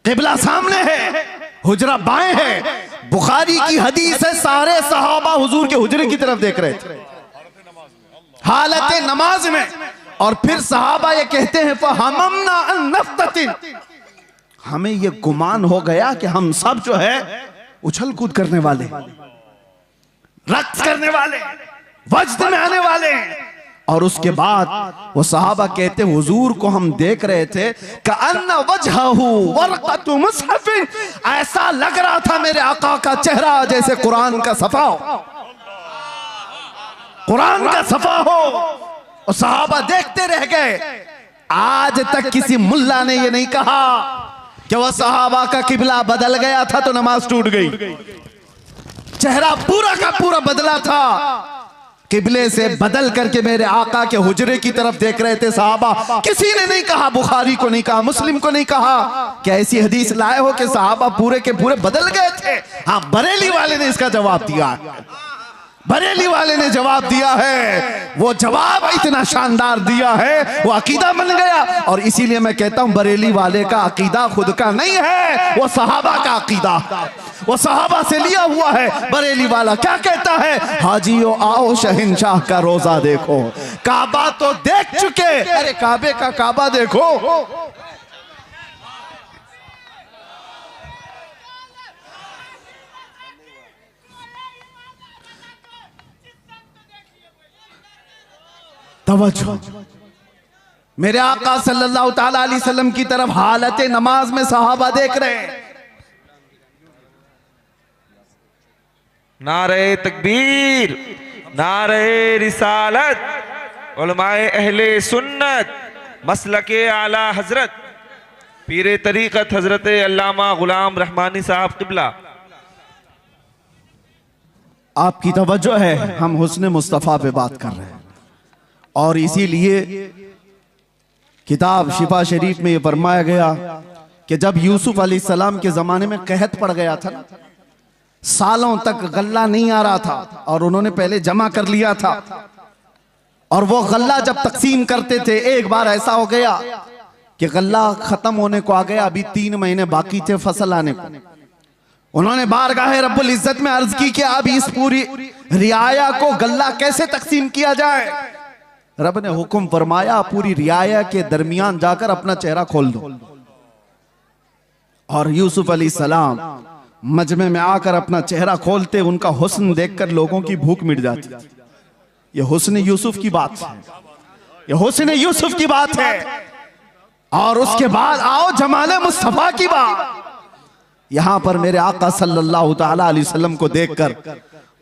A: किबला सामने है, हुजरा बाएं है। बुखारी की हदीस है, सारे सहाबा हुजूर के हुजरे की तरफ देख रहे थे हालत नमाज में। और फिर सहाबा ये कहते हैं फहममना अन नफ्ततिन, हमें ये गुमान हो गया कि हम सब जो है उछल कूद करने वाले, रक्स करने वाले, वज्द में आने वाले हैं। और उसके बाद वो सहाबा कहते हुजूर को हम देख रहे थे कअन्ना वजहहू वरक़तु मुसहफ़िन, ऐसा लग रहा था मेरे आका का चेहरा जैसे कुरान का सफा हो, कुरान का सफा हो। और सहाबा देखते रह गए। आज तक किसी मुल्ला ने ये नहीं कहा कि वह सहाबा का किबला बदल गया था तो नमाज टूट गई। चेहरा पूरा का पूरा बदला था, किबले से बदल करके मेरे आका के हुजरे की तरफ देख रहे थे सहाबा। किसी ने नहीं कहा, बुखारी को नहीं कहा, मुस्लिम को नहीं कहा कि ऐसी हदीस लाए हो कि सहाबा पूरे के पूरे बदल गए थे। हाँ, बरेली वाले ने इसका जवाब दिया, बरेली वाले ने जवाब दिया है। वो जवाब इतना शानदार दिया है, वो अकीदा बन गया। और इसीलिए मैं कहता हूं बरेली वाले का अकीदा खुद का नहीं है, वो सहाबा का अकीदा, वो सहाबा से लिया हुआ है। बरेली वाला क्या कहता है, हाजियो आओ शहंशाह का रोजा देखो, काबा तो देख चुके, अरे काबे का काबा देखो। तवज्जो, मेरे आका सल्लल्लाहु ताला अलैहि वसल्लम की तरफ हालत नमाज में सहाबा देख रहे हैं।
D: नारे तकबीर, नारे रिसालत, उलमाए अहले सुन्नत, मसलके आला हजरत पीरे तरीक़त हजरत अल्लामा गुलाम रहमानी साहब किबला।
A: आपकी तवज्जो है, हम हुस्न मुस्तफ़ा पे बात कर रहे हैं। और इसीलिए किताब शिफा शरीफ में यह फरमाया गया कि जब यूसुफ अलैहिस्सलाम के जमाने में कहत पड़ गया था, सालों तक गल्ला नहीं आ रहा था और उन्होंने पहले जमा कर लिया था, और वो गल्ला जब तकसीम करते थे, एक बार ऐसा हो गया कि गल्ला खत्म होने को आ गया, अभी 3 महीने बाकी थे फसल आने को। उन्होंने बारगाह रब्बुल इज्जत में अर्ज की कि अब इस पूरी रियाया को गल्ला कैसे तकसीम किया जाए। रब ने हुक्म फरमाया पूरी रियाया के दरमियान जाकर अपना चेहरा खोल दो। और यूसुफ अलैहिस्सलाम मजमे में आकर अपना चेहरा खोलते, उनका हुस्न देखकर लोगों की भूख मिट जाती। ये हुस्न यूसुफ की बात है, ये हुस्न यूसुफ की बात है। और उसके बाद आओ जमाले मुस्तफा की बात। यहां पर मेरे आका सल्लल्लाहु ताला अलैहि वसल्लम को देखकर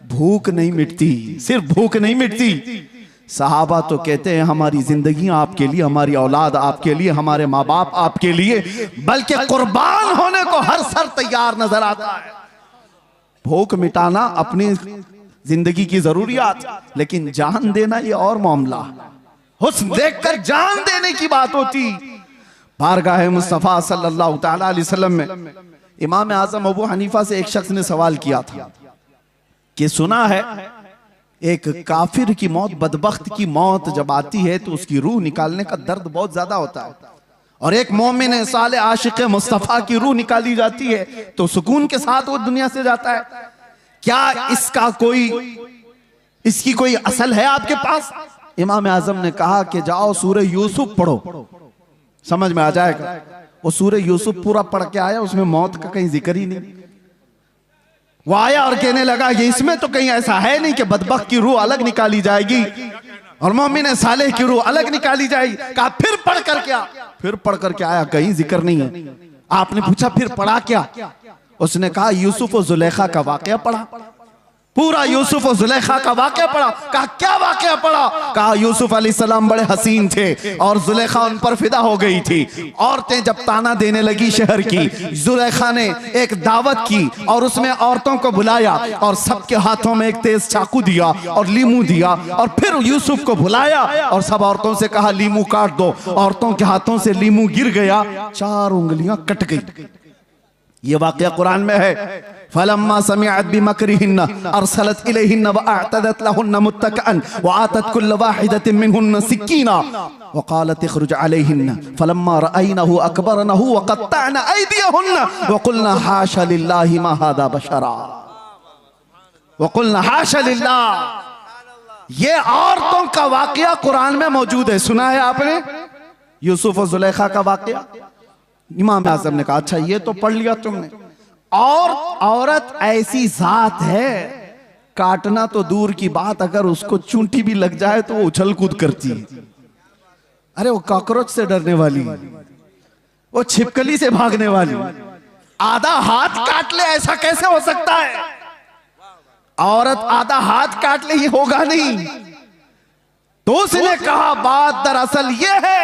A: भूख नहीं मिटती, सिर्फ भूख नहीं मिटती। सहाबा तो कहते हैं हमारी जिंदगी आपके लिए, हमारी औलाद आपके लिए, हमारे माँ बाप आपके लिए, बल्कि कुर्बान होने को हर सर तैयार नजर आता है। भूख मिटाना अपनी जिंदगी की जरूरियात, लेकिन जान देना ये और मामला। हुस्न देखकर जान देने की बात होती। बारगाह मुस्तफा सल्लल्लाहु ताला अलैहि वसल्लम में इमाम आजम अबू हनीफा से एक शख्स ने सवाल किया था कि सुना है एक काफिर की मौत, बदबख्त की मौत जब आती है तो उसकी रूह निकालने का दर्द बहुत ज्यादा होता है, और एक मोमिन साले आशिक मुस्तफा की रूह निकाली जाती है तो सुकून के साथ वो दुनिया से जाता है। क्या इसकी कोई असल है आपके पास? इमाम आजम ने कहा कि जाओ सूरह यूसुफ पढ़ो, समझ में आ जाएगा। वो सूरह यूसुफ पूरा पढ़ के आया, उसमें मौत का कहीं जिक्र ही नहीं। वो आया और कहने लगा कि इसमें तो कहीं ऐसा है नहीं कि बदबख्त की रूह अलग निकाली जाएगी और मोमिन सालेह की रूह अलग निकाली जाएगी। कहा फिर पढ़ कर क्या? फिर पढ़ कर क्या आया? कहीं जिक्र नहीं है। आपने पूछा फिर पढ़ा क्या? उसने कहा यूसुफ और जुलेखा का वाकया पढ़ा। पूरा यूसुफ और जुलेखा का वाकया पढ़ा। कहा क्या वाकया पढ़ा? कहा यूसुफ अलैहिस्सलाम बड़े हसीन थे और जुलेखा उन पर फिदा हो गई थी। औरतें जब ताना देने लगी शहर की, जुलेखा ने एक दावत की और उसमें औरतों को बुलाया और सबके हाथों में एक तेज चाकू दिया और लीमू दिया और फिर यूसुफ को बुलाया और सब औरतों से कहा लीमू काट दो। औरतों के हाथों से लीमू गिर गया, 4 उंगलियां कट गई। ये वाकया कुरान में है। फलम्मा समिअत बिमकरिहिन्ना अरसलत इलैहिन्ना व अअतदत लहुन्ना मुत्तकअन व आतत कुल्ल वाहिदतिन मिनहुन्ना सिक्कीना व क़ालत इख़रुज अलैहिन्ना फलम्मा रअयनहु अकबरनहु व क़त्तअना अयदियहुन्ना व क़ुलना हाशा लिल्लाहि मा हाज़ा बशरा व क़ुलना हाशा लिल्लाह। ये औरतों का वाकया कुरान में मौजूद है। सुना है आपने यूसुफ और जुलेखा का वाकया? इमाम आज़म ने कहा अच्छा ये तो पढ़ लिया तुमने। और औरत ऐसी जात है, काटना तो दूर की बात, अगर उसको चूंटी भी लग जाए तो वो उछल कूद करती है। अरे वो कॉकरोच से डरने वाली, वो छिपकली से भागने वाली, आधा हाथ काट ले ऐसा कैसे हो सकता है? औरत आधा हाथ काट ले ये होगा नहीं। तो उसने कहा बात दरअसल ये है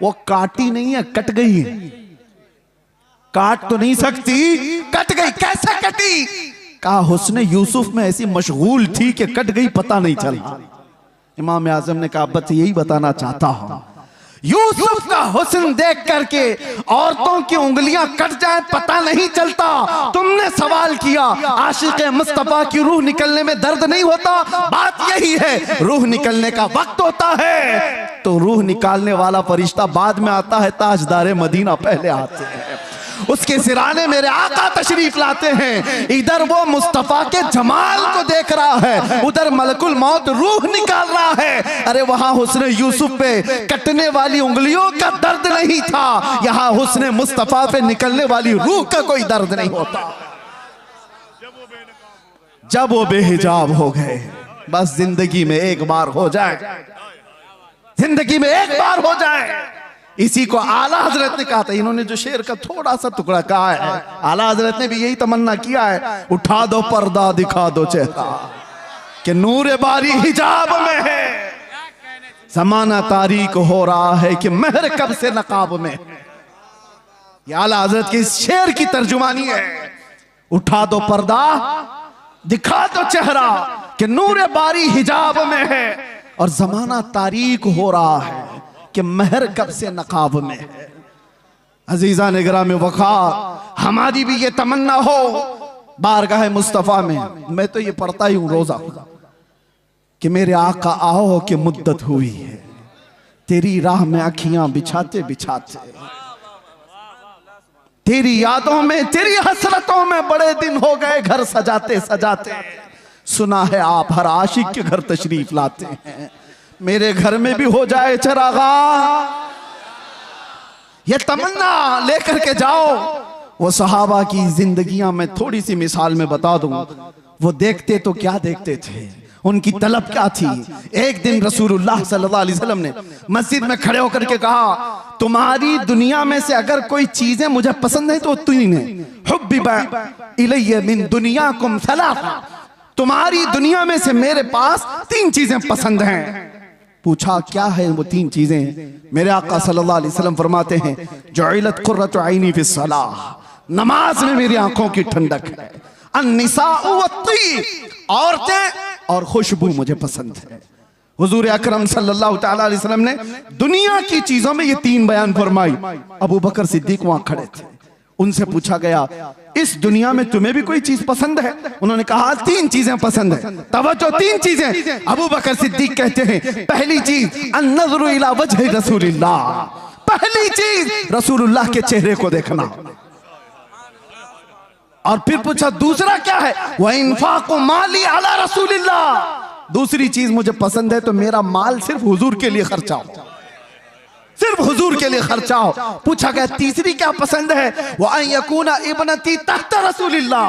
A: वो काटी नहीं है, कट गई है। काट तो नहीं सकती, कट गई। कैसे कटी? कहा हुस्न यूसुफ में ऐसी मशगूल थी कि कट गई, पता नहीं चला। इमाम आज़म ने कहा बस यही बताना चाहता हूं, यूसुफ का हुस्न देख करके औरतों की उंगलियां कट जाए पता नहीं चलता। तुमने सवाल किया आशिक मुस्तफा की रूह निकलने में दर्द नहीं होता? बात यही है, रूह निकलने का वक्त होता है तो रूह निकालने वाला फरिश्ता बाद में आता है, ताजदार मदीना पहले आते हैं। उसके सिराने मेरे आका तशरीफ लाते हैं। इधर वो मुस्तफा के जमाल को देख रहा है, उधर मलकुल मौत रूह निकाल रहा है। अरे वहां हुस्न यूसुफ पे कटने वाली उंगलियों का दर्द नहीं था, यहां हुस्न मुस्तफा पे निकलने वाली रूह का कोई दर्द नहीं होता। जब वो बेहिजाब हो गए, बस जिंदगी में एक बार हो जाए, जिंदगी में एक बार हो जाए। इसी को आला हजरत ने कहा था। इन्होंने जो शेर का थोड़ा सा टुकड़ा कहा है, आला हजरत ने भी यही तमन्ना किया है, उठा दो पर्दा दिखा दो चेहरा कि नूर बारी हिजाब में है। जमाना तारीक हो रहा है कि महर कब से नकाब में है। ये आला हजरत के इस शेर की तर्जुमानी है। उठा दो पर्दा दिखा दो चेहरा कि नूर बारी हिजाब में है और जमाना तारीक हो रहा है कि महर कब से नकाब में है। अजीजा निगरां में वक़ार, हमारी भी ये तमन्ना हो बारगाह मुस्तफ़ा में। मैं तो ये पढ़ता ही हूँ रोजा कि मेरे आका आओ कि मुद्दत हुई है तेरी राह में अखियां बिछाते बिछाते, तेरी यादों में तेरी हसरतों में बड़े दिन हो गए घर सजाते सजाते। सुना है आप हर आशिक के घर तशरीफ लाते हैं, मेरे घर में भी हो जाए चरागा। ये तमन्ना लेकर के जाओ। वो सहाबा की जिंदगियां मैं थोड़ी सी मिसाल में बता दूं। वो देखते तो क्या देखते थे, उनकी तलब क्या थी। एक दिन रसूलुल्लाह सल्लल्लाहु अलैहि वसल्लम ने मस्जिद में खड़े होकर के कहा, तुम्हारी दुनिया में से अगर कोई चीजें मुझे पसंद है तो तीन है। हुब्बिबा इलैया मिन दुनियाकुम सलासा, तुम्हारी दुनिया में से मेरे पास 3 चीजें पसंद हैं। पूछा क्या है वो 3 चीजें? मेरे आका सल्लल्लाहु अलैहि वसल्लम फरमाते हैं, जुइलत कुर्रतु ऐनी फिस सलाह, नमाज में मेरी आंखों की ठंडक है। अन्निसाउ वत्तीब, औरतें और खुशबू मुझे पसंद है। हुजूर अकरम सल्लल्लाहु तआला अलैहि वसल्लम ने दुनिया की चीजों में ये 3 बयान फरमाई। अबू बकर सिद्दीक वहां खड़े थे, उनसे पूछा गया इस दुनिया में तुम्हें भी कोई चीज पसंद है? उन्होंने कहा 3 चीजें पसंद है। तवज्जो, 3 चीजें। अबू बकर सिद्दीक कहते हैं पहली चीज अन्नज़रु इला वजहि रसूलिल्लाह, पहली चीज रसूलुल्लाह के चेहरे को देखना। और फिर पूछा दूसरा क्या है? व इन्फाक़ु माली अला रसूलिल्लाह, दूसरी चीज मुझे पसंद है तो मेरा माल सिर्फ हुजूर के लिए खर्चा हो, सिर्फ हुजूर के लिए खर्चा हो। पूछा गया तीसरी क्या पसंद है? वो अन यकूना इब्नती तहत रसूलिल्लाह,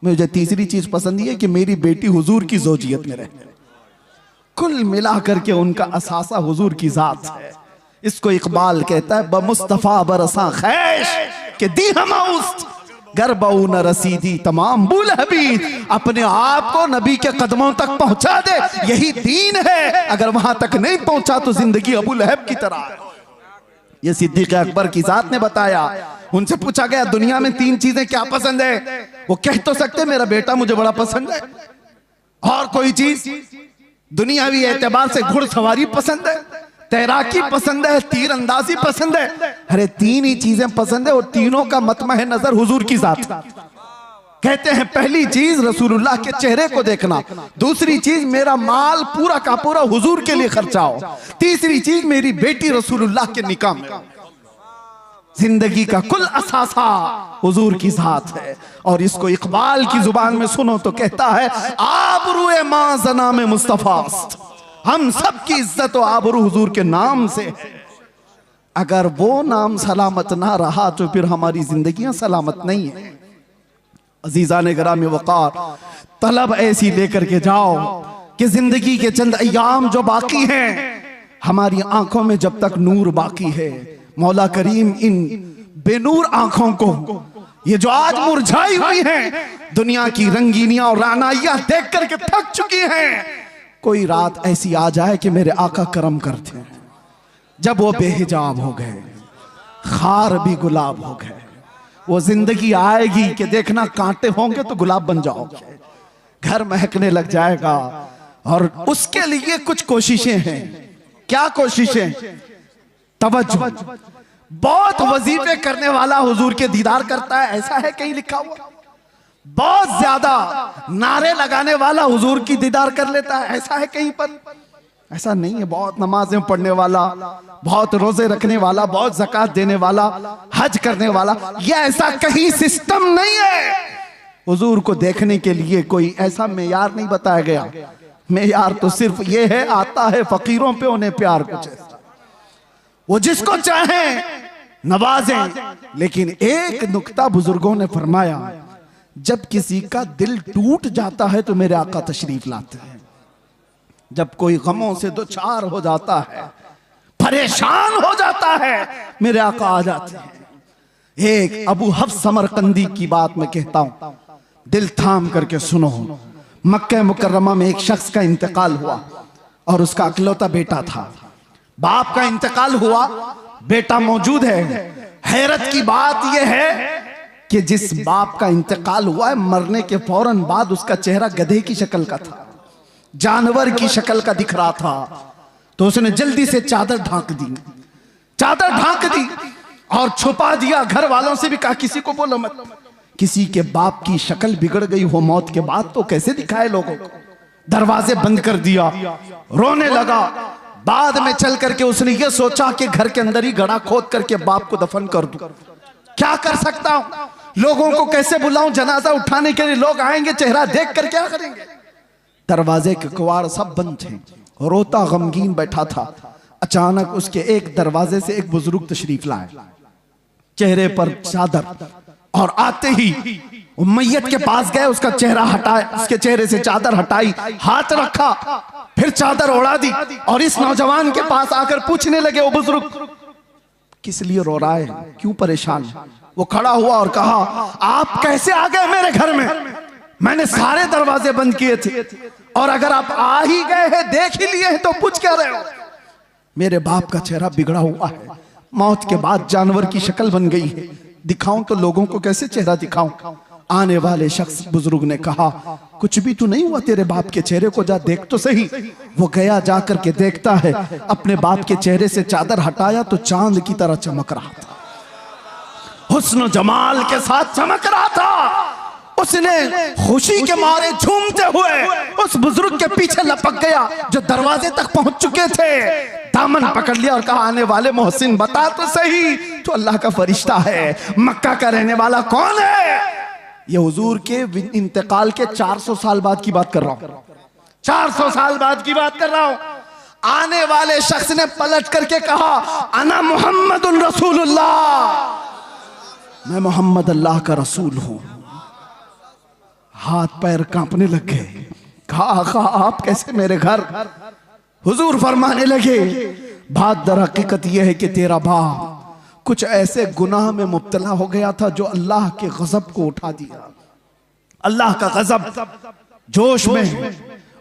A: मुझे तीसरी चीज पसंद है कि मेरी बेटी हुजूर की ज़ौजियत में रहे। कुल मिलाकर के उनका असासा हुजूर की जात है। इसको इकबाल कहता है ब मुस्तफा बरसा खैश के दी हमाउस्त, गरबऊ न रसीदी तमाम बुल हबीब, अपने आप को नबी के कदमों तक पहुंचा दे, यही दीन है। अगर वहां तक नहीं पहुंचा तो जिंदगी अबू लहब की तरह। ये सिद्दीक अकबर की जात ने बताया। उनसे पूछा गया दुनिया में 3 चीजें क्या पसंद है? वो कह तो सकते मेरा बेटा मुझे बड़ा पसंद है, और कोई चीज? दुनियावी एतबार से घुड़सवारी पसंद है, तैराकी पसंद है, तीरंदाजी पसंद है। अरे 3 ही चीजें पसंद है और तीनों का मतमह नजर हुजूर की जात। कहते हैं पहली चीज रसूलुल्लाह के चेहरे को देखना, दूसरी चीज मेरा माल पूरा का पूरा हुजूर के लिए खर्चा हो, तीसरी चीज मेरी बेटी रसूलुल्लाह के निकाह में। जिंदगी का कुल असासा हुजूर की जात है। और इसको इकबाल की जुबान में सुनो तो कहता है आबरूए मां जना में मुस्तफास्त, हम सब की इज्जत और आबरू हुजूर के नाम से है। अगर वो नाम सलामत ना रहा तो फिर हमारी जिंदगियां सलामत नहीं है। अजीजान गिरामी वक़ार, तलब ऐसी लेकर के जाओ कि जिंदगी के चंद अय्याम जो बाकी हैं, हमारी आंखों में जब तक नूर बाकी है, मौला करीम इन बेनूर आंखों को, ये जो आज मुरझाई हुई हैं, दुनिया की रंगीनियां और रानाइयां देख करके थक चुकी हैं, कोई रात ऐसी आ जाए कि मेरे आका करम करते हैं, जब वो बेहिजाब हो गए, खार भी गुलाब हो गए, वो जिंदगी आएगी कि देखना कांटे होंगे तो गुलाब बन जाओगे, घर महकने लग जाएगा। और उसके लिए कुछ कोशिशें हैं। क्या कोशिशें? तवज्जो। बहुत वजीफे करने वाला हुजूर के दीदार करता है, ऐसा है कहीं लिखा हुआ? बहुत ज्यादा नारे लगाने वाला हुजूर की दीदार कर लेता है, ऐसा है कहीं पर? ऐसा नहीं है। बहुत नमाजें पढ़ने वाला, बहुत रोजे रखने वाला, बहुत ज़कात देने वाला, हज करने वाला, ये ऐसा कहीं सिस्टम नहीं है। हुजूर को देखने के लिए कोई ऐसा मेयार नहीं बताया गया। मेयार तो सिर्फ ये है, आता है फकीरों पे उन्हें प्यार कुछ ऐसा, वो जिसको चाहे नवाजें। लेकिन एक नुक्ता बुजुर्गों ने फरमाया, जब किसी का दिल टूट जाता है तो मेरे आका तशरीफ लाते हैं। जब कोई गमों से दो चार हो जाता है, परेशान हो जाता है, मेरे आका आ जाते हैं। एक अबू हफ्स समरकंदी की बात मैं कहता हूं, दिल थाम करके सुनो। मक्का मुकर्रमा में एक शख्स का इंतकाल हुआ और उसका अकलौता बेटा था। बाप का इंतकाल हुआ, बेटा मौजूद है। हैरत की बात यह है कि जिस बाप का इंतकाल हुआ है, मरने के फौरन बाद उसका चेहरा गधे की शक्ल का था, जानवर की शक्ल का दिख रहा था। तो उसने जल्दी से चादर ढांक दी, चादर ढांक दी और छुपा दिया। घर वालों से भी कहा किसी को बोलो मत। किसी के बाप की शक्ल बिगड़ गई हो मौत के बाद तो कैसे दिखाए लोगों को। दरवाजे बंद कर दिया, रोने लगा। बाद में चल करके उसने ये सोचा कि घर के अंदर ही गड्ढा खोद करके बाप को दफन कर दूं। क्या कर सकता हूं, लोगों को कैसे बुलाऊं, जनाजा उठाने के लिए लोग आएंगे, चेहरा देख कर क्या करेंगे। दरवाजे के कवाड़ सब बंद थे, रोता गमगीन बैठा था। अचानक उसके एक दरवाजे से एक बुजुर्ग तशरीफ लाए, चेहरे पर चादर, और आते ही मैयत के पास गए, उसका चेहरा हटाया, उसके चेहरे से चादर हटाई, हाथ रखा, फिर चादर ओढ़ा दी और इस नौजवान के पास आकर पूछने लगे, वो बुजुर्ग किस लिए रो रहा है, क्यों परेशान? वो खड़ा हुआ और कहा, आप कैसे आ गए मेरे घर में? मैंने सारे दरवाजे बंद किए थे, और अगर आप आ ही गए हैं, देख ही लिए हैं, तो पूछ क्या रहे हो? मेरे बाप का चेहरा बिगड़ा हुआ है, मौत के बाद जानवर की शक्ल बन गई है, दिखाऊं तो लोगों को कैसे चेहरा दिखाऊं? आने वाले शख्स बुजुर्ग ने कहा, कुछ भी तो नहीं हुआ तेरे बाप के चेहरे को, जा देख तो सही। वो गया, जाकर के देखता है, अपने बाप के चेहरे से चादर हटाया तो चांद की तरह चमक रहा था, हुस्न जमाल के साथ चमक रहा था। उसने खुशी के मारे झूमते हुए उस बुजुर्ग के पीछे लपक गया जो दरवाजे तक पहुंच चुके थे, दामन पकड़ लिया और कहा, आने वाले मोहसिन बता तो सही, तो अल्लाह का फरिश्ता है, मक्का का रहने वाला कौन है? ये हुजूर के इंतकाल के 400 साल बाद की बात कर रहा हूं, 400 साल बाद की बात कर रहा हूं। आने वाले शख्स ने पलट करके कहा, अना मुहम्मदुन रसूलुल्लाह, मैं मोहम्मद अल्लाह का रसूल हूं। हाथ पैर कांपने लग गए। कहा, आप कैसे मेरे घर? हुजूर फरमाने लगे, बात दर हकीकत यह है कि तेरा बाप कुछ ऐसे गुनाह में मुब्तला हो गया था जो अल्लाह के गजब को उठा दिया। अल्लाह का गजब जोश में,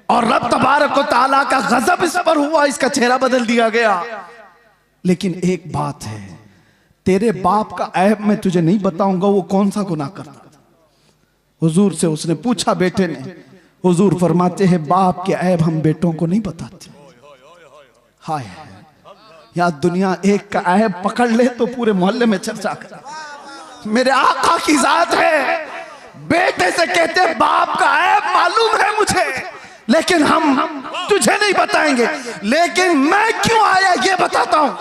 A: और रब तबारक व तआला का गजब इस पर हुआ, इसका चेहरा बदल दिया गया। लेकिन एक बात है, तेरे बाप का ऐब मैं तुझे नहीं बताऊंगा वो कौन सा गुनाह करता था। हुजूर से उसने पूछा बेटे ने, हुजूर फरमाते हैं बाप के ऐब हम बेटों को नहीं बताते। हाय, या दुनिया एक का ऐब पकड़ ले तो पूरे मोहल्ले में चर्चा कर। मेरे आका की जात है, बेटे से कहते बाप का ऐब मालूम है मुझे, लेकिन हम तुझे नहीं बताएंगे। लेकिन मैं क्यों आया ये बताता हूं,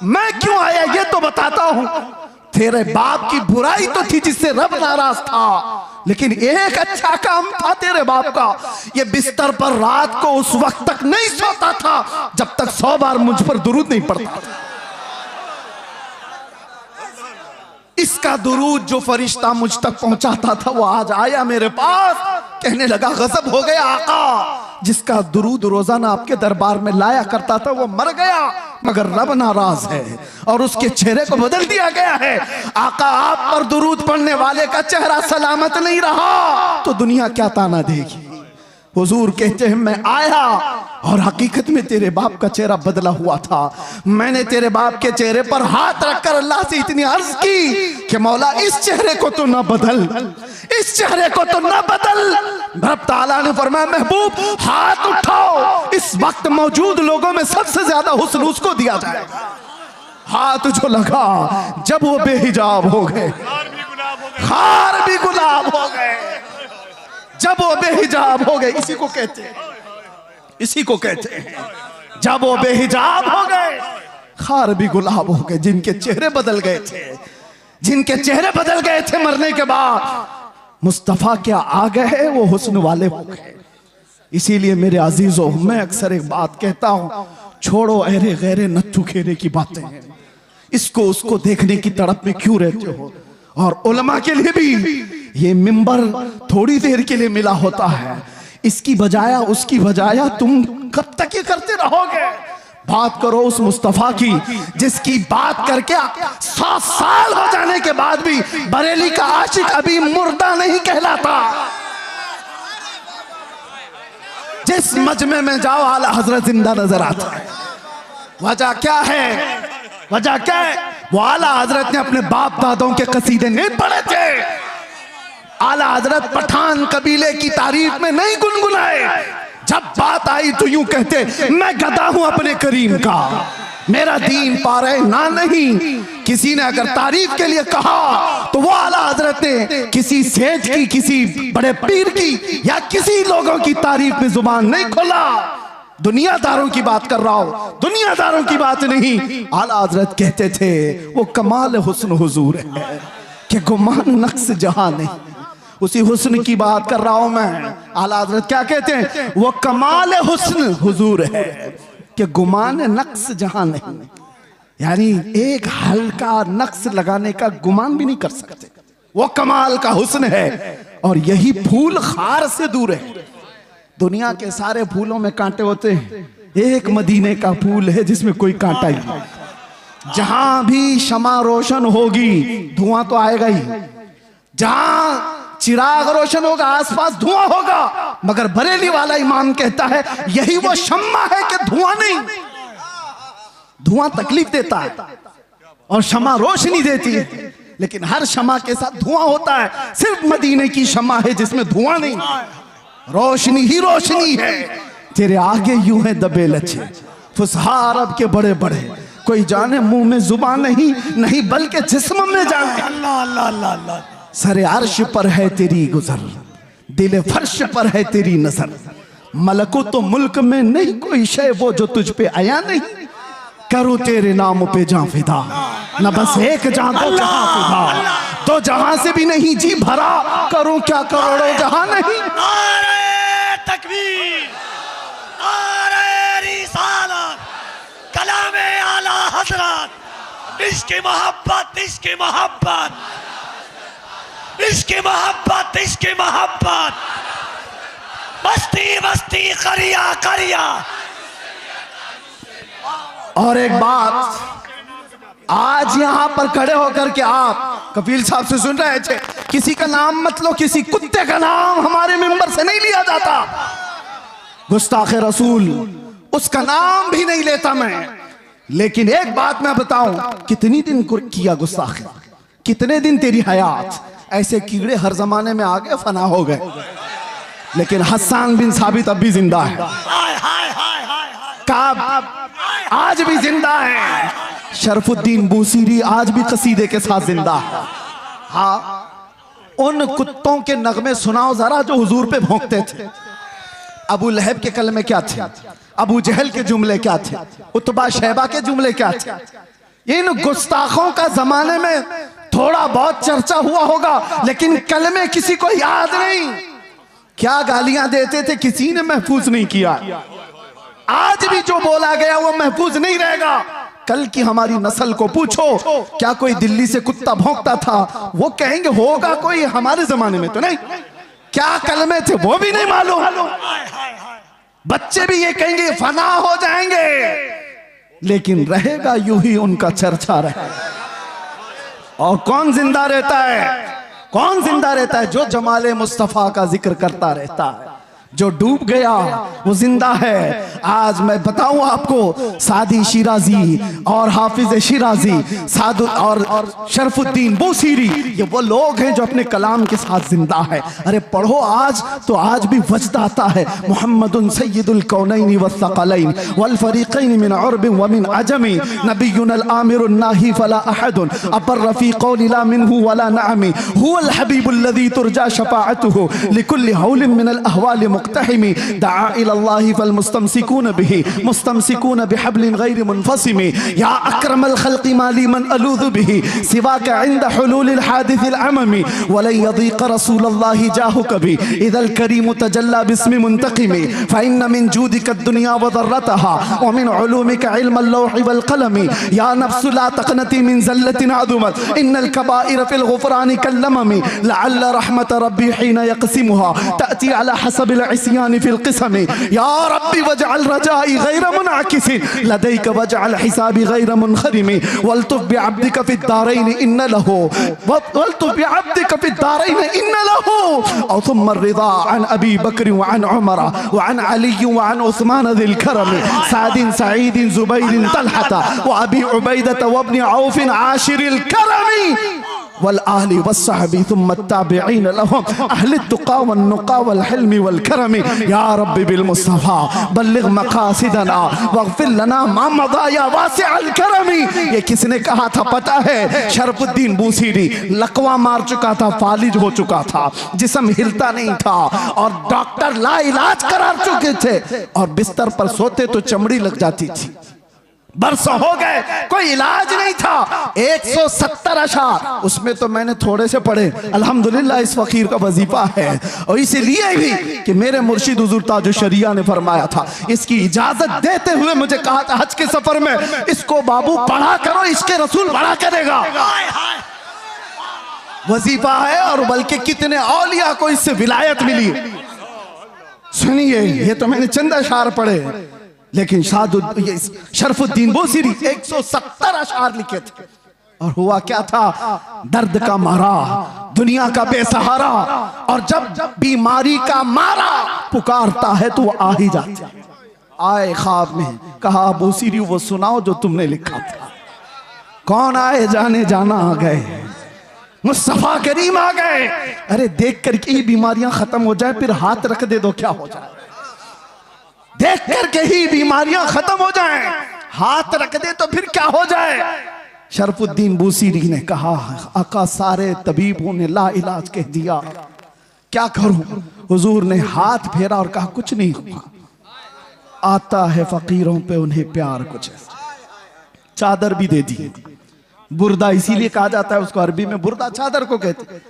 A: मैं क्यों आया ये तो बताता हूं। तेरे बाप की बुराई तो थी जिससे रब नाराज था, लेकिन एक अच्छा काम था तेरे बाप का, ये बिस्तर पर रात को उस वक्त तक नहीं सोता था जब तक 100 बार मुझ पर दुरूद नहीं पड़ता था। इसका दुरूद जो फरिश्ता मुझ तक पहुंचाता था वो आज आया मेरे पास, कहने लगा गजब हो गया आका, जिसका दुरूद रोजाना आपके दरबार में लाया करता था वो मर गया, मगर रब नाराज है और उसके चेहरे को बदल दिया गया है। आका आप पर दुरूद पढ़ने वाले का चेहरा सलामत नहीं रहा तो दुनिया क्या ताना देगी। हुजूर कहते हैं मैं आया और हकीकत में तेरे बाप का चेहरा बदला हुआ था। मैंने तेरे बाप के चेहरे पर हाथ रखकर अल्लाह से इतनी अर्ज की कि मौला इस चेहरे को तो न बदल, इस चेहरे को तो न बदल। रब ताला ने फरमाया महबूब हाथ उठाओ, इस वक्त मौजूद लोगों में सबसे ज्यादा हुस्न उसको दिया जाएगा। हाथ जो लगा जब वो बेहिजाब हो गए, खार भी गुलाब हो गए, जब वो बेहिजाब हो गए, इसी को कहते हैं, इसी को कहते हैं जब वो बेहिजाब हो गए खार भी गुलाब हो गए। जिनके चेहरे बदल गए थे, जिनके चेहरे बदल गए थे मरने के बाद, मुस्तफा क्या आ गए वो हुस्न वाले हो गए। इसीलिए मेरे अजीजों मैं अक्सर एक बात कहता हूं, छोड़ो अहरे गैरे नत्थु खेरे की बातें, इसको उसको देखने की तड़प में क्यों रहते हो। और उलमा के लिए भी ये मिंबर थोड़ी देर के लिए मिला होता है, इसकी बजाया उसकी बजाया तुम कब तक ये करते रहोगे। बात करो उस मुस्तफा की जिसकी बात करके 100 साल हो जाने के बाद भी बरेली का आशिक अभी मुर्दा नहीं कहलाता। जिस मजमे में जाओ आला हजरत जिंदा नजर आता है। वजह क्या है, वजह क्या है, वो आला हजरत ने अपने बाप दादों के कसीदे नहीं पढ़े थे, आला हजरत पठान कबीले की तारीफ में नहीं गुनगुनाए। जब बात आई तो यूं कहते मैं गदा हूं अपने करीम का, मेरा दीन पारे ना नहीं। किसी ने अगर तारीफ के लिए कहा तो वो आला हजरत ने किसी सेठ की, किसी बड़े पीर की या किसी लोगों की तारीफ में जुबान नहीं खोला। दुनियादारों की बात कर रहा हूं, दुनियादारों की बात नहीं। आला हजरत कहते थे वो कमाल हुस्न हुजूर है कि गुमान नक्स जहां नहीं। उसी हुस्न की बात कर रहा हूं मैं। आला हजरत क्या कहते हैं, वो कमाल हुस्न हुजूर है कि गुमान नक्स जहां नहीं। यानी एक हल्का नक्स लगाने का गुमान भी नहीं कर सकते, वो कमाल का हुस्न है। और यही फूल खार से दूर है। दुनिया के सारे फूलों में कांटे होते हैं, एक मदीने का फूल है जिसमें कोई कांटा ही नहीं। जहां भी शमा रोशन होगी धुआं तो आएगा ही, जहां चिराग रोशन होगा आसपास धुआं होगा। मगर बरेली वाला इमाम कहता है यही वो शम्मा है कि धुआं नहीं। धुआं तकलीफ देता है और शमा रोशनी देती है, लेकिन हर शमा के साथ धुआं होता है। सिर्फ मदीने की शमा है जिसमें धुआं नहीं, रोशनी ही रोशनी है। तेरे आगे यूं है दबे लच्छे फुसहा अरब के बड़े बड़े, कोई जाने मुंह में जुबान नहीं, नहीं बल्कि जिस्म में जाने।
C: अल्लाह अल्लाह अल्लाह अल्लाह।
A: सरे अर्श पर है तेरी गुजर, दिले फर्श पर है तेरी नजर। मलको तो मुल्क में नहीं कोई शय वो जो तुझ पे आया नहीं। करूं तेरे नाम पे जान फिदा, न बस एक जान तो जहां फिदा। तो जहां से भी नहीं जी भरा, करूं क्या करोड़ों जहां नहीं।
C: नारे तकबीर, नारे रिसालत, कलामे आला हजरत, इश्क़ मोहब्बत, इश्क़ मोहब्बत, इश्क़ मोहब्बत, इश्क़ मोहब्बत, बस्ती बस्ती करिया करिया।
A: और एक बात, आज यहां पर खड़े होकर के आप कपिल साहब से सुन रहे थे, किसी का नाम मत लो, किसी कुत्ते का नाम हमारे मिंबर से नहीं लिया जाता। गुस्ताख रसूल उसका नाम भी नहीं लेता मैं। लेकिन एक बात मैं बताऊं, कितनी दिन किया गुस्ताखी, कितने दिन तेरी हयात। ऐसे कीड़े हर जमाने में आ गए, फना हो गए, लेकिन हस्सान बिन साबित अब भी जिंदा है, काब आज भी जिंदा है, शरफुद्दीन बूसीरी आज भी कसीदे के साथ जिंदा है। हाँ, उन कुत्तों के नगमे सुनाओ जरा जो हुजूर पे भौंकते थे। अबू लहब के कलमे क्या थे, अबू जहल के जुमले क्या थे, उतबा शैबा के जुमले क्या थे। इन गुस्ताखों का जमाने में थोड़ा बहुत चर्चा हुआ होगा, लेकिन कलमे किसी को याद नहीं। क्या गालियां देते थे, किसी ने महफूज नहीं किया। आज भी जो बोला गया वो महफूज नहीं रहेगा। कल की हमारी नस्ल को पूछो, क्या कोई दिल्ली से कुत्ता भौंकता था, वो कहेंगे होगा कोई, हमारे जमाने में तो नहीं। क्या कलमे थे वो भी नहीं मालूम। बच्चे भी ये कहेंगे फना हो जाएंगे, लेकिन रहेगा यूं ही उनका चर्चा रहे। और कौन जिंदा रहता है, कौन जिंदा रहता है? जो जमाले मुस्तफा का जिक्र करता रहता है। जो डूब गया वो जिंदा है। आज मैं बताऊं आपको, सादी शिराजी और हाफिज शिराजी, साद और शरफुद्दीन बूसीरी, ये वो लोग हैं जो अपने कलाम के साथ जिंदा है। अरे पढ़ो आज तो आज भी वजद आता है। मुहम्मदुन सय्यदुल कौनैन वस्सक़लैन वल फरीक़ैन मिन उर्ब व मिन अजमी, नबियुनल आमिरुन नाही फला अहदुन अबर रफ़ी क़ौल ला मिनहु वला नअमी, हुवल हबीबुल लज़ी तुरजा शफ़ाअतुहु लिकुल्लि हौलिन मिनल अहवाल मुक़्तहिमी, दआ इलल्लाहि फल मुस्तमसिकून बिही मुस्तमसिकून बिहब्लिन गैर मुनफ़सिमी, या अक्रमल ख़ल्क़ि माली मन अलूज़ु बिही सिवाका इंद हुलूलिल हादिसिल अममी, वलन यज़ीक़ रसूलल्लाहि जाहु कभी इज़ल करीम तजल्ला बिस्मि मुंतक़िमी, फ़इन्न मिन जूदिका दुनिया व ज़र्रतहा व मिन उलूमिका इल्मल लौहि वल क़लमी, या नफ्सु ला तक़नती मिन ज़ल्लतिन अज़ुमत इन्नल कबाइर फ़िल ग़ुफ़रानि कल्लममी, लअल्ल रहमत रब्बी हीन यक़सिमुहा तअती अला हसबिल इस्यान फिल क़िस्मी, या रब्बी वजअल रजाई गैर मुनअकिसिन लदैक वजअल हिसाबी गैर मुनख़रिमी, वल्तुफ़ बिअब्दिका फ़िद दारैन इन्न लहू वल्तुफ़ बिअब्दिका फ़िद दारैन इन्न लहू, औ थुम्मा रिज़ा अन अबी बकर व अन उमर व अन अली व अन उस्मान ज़िल करम, सादिन सईद ज़ुबैर तलहता व अबी उबैदा व इब्न औफ आशिरिल करमी, वल आहली वस्सहबी थुम्मा ताबिईन लहुम अहले तुक़ा वन नुक़ा वल हिल्मी वल करमी, या रब्बी बिल मुस्तफ़ा बल्लिग़ मक़ासिदना वग़फ़िर लना मा मज़ा या वासिअल करमी। ये किसने कहा था पता है? शरफुद्दीन बूसीरी। लकवा मार चुका था, फालिज हो चुका था, जिस्म हिलता नहीं था, और डॉक्टर ला इलाज करार चुके थे, और बिस्तर पर सोते तो चमड़ी लग जाती थी। बरसों हो गए, कोई इलाज नहीं था। 170 अशार, उसमें तो मैंने थोड़े से पढ़े, अल्हम्दुलिल्लाह इस फकीर का वजीफा है। और इसीलिए भी कि मेरे मुर्शिद हुजूर ताजुल शरिया ने फरमाया था, इसकी इजाजत देते हुए मुझे कहा था हज के सफर में, इसको बाबू पढ़ा करो, इसके रसूल बड़ा करेगा। वजीफा है, और बल्कि कितने औलिया को इससे विलायत मिली। सुनिए, ये तो मैंने चंद अशार पढ़े, लेकिन शरफुद्दीन बूसीरी 170 अशार लिखे थे। और हुआ क्या था? दर्द का मारा, दुनिया का बेसहारा, और जब बीमारी का मारा पुकारता है तो वो आ ही जाता है। आए ख्वाब में, कहा बूसीरी वो सुनाओ जो तुमने लिखा था। कौन आए? जाने जाना आ गए, मुस्तफा करीम आ गए। अरे देख करके ही बीमारियां खत्म हो जाए, फिर हाथ रख दे दो क्या हो जाए? देख करके ही बीमारियां खत्म हो जाएं, हाथ रख दे तो फिर क्या हो जाए? शरफुद्दीन बूसीरी ने कहा, आका सारे तबीबों ने ला इलाज कह दिया, क्या करूं? हुजूर ने हाथ फेरा और कहा कुछ नहीं हुआ, आता है फकीरों पे उन्हें प्यार कुछ। चादर भी दे दी। बुर्दा इसीलिए कहा जाता है उसको, अरबी में बुर्दा चादर को कहते।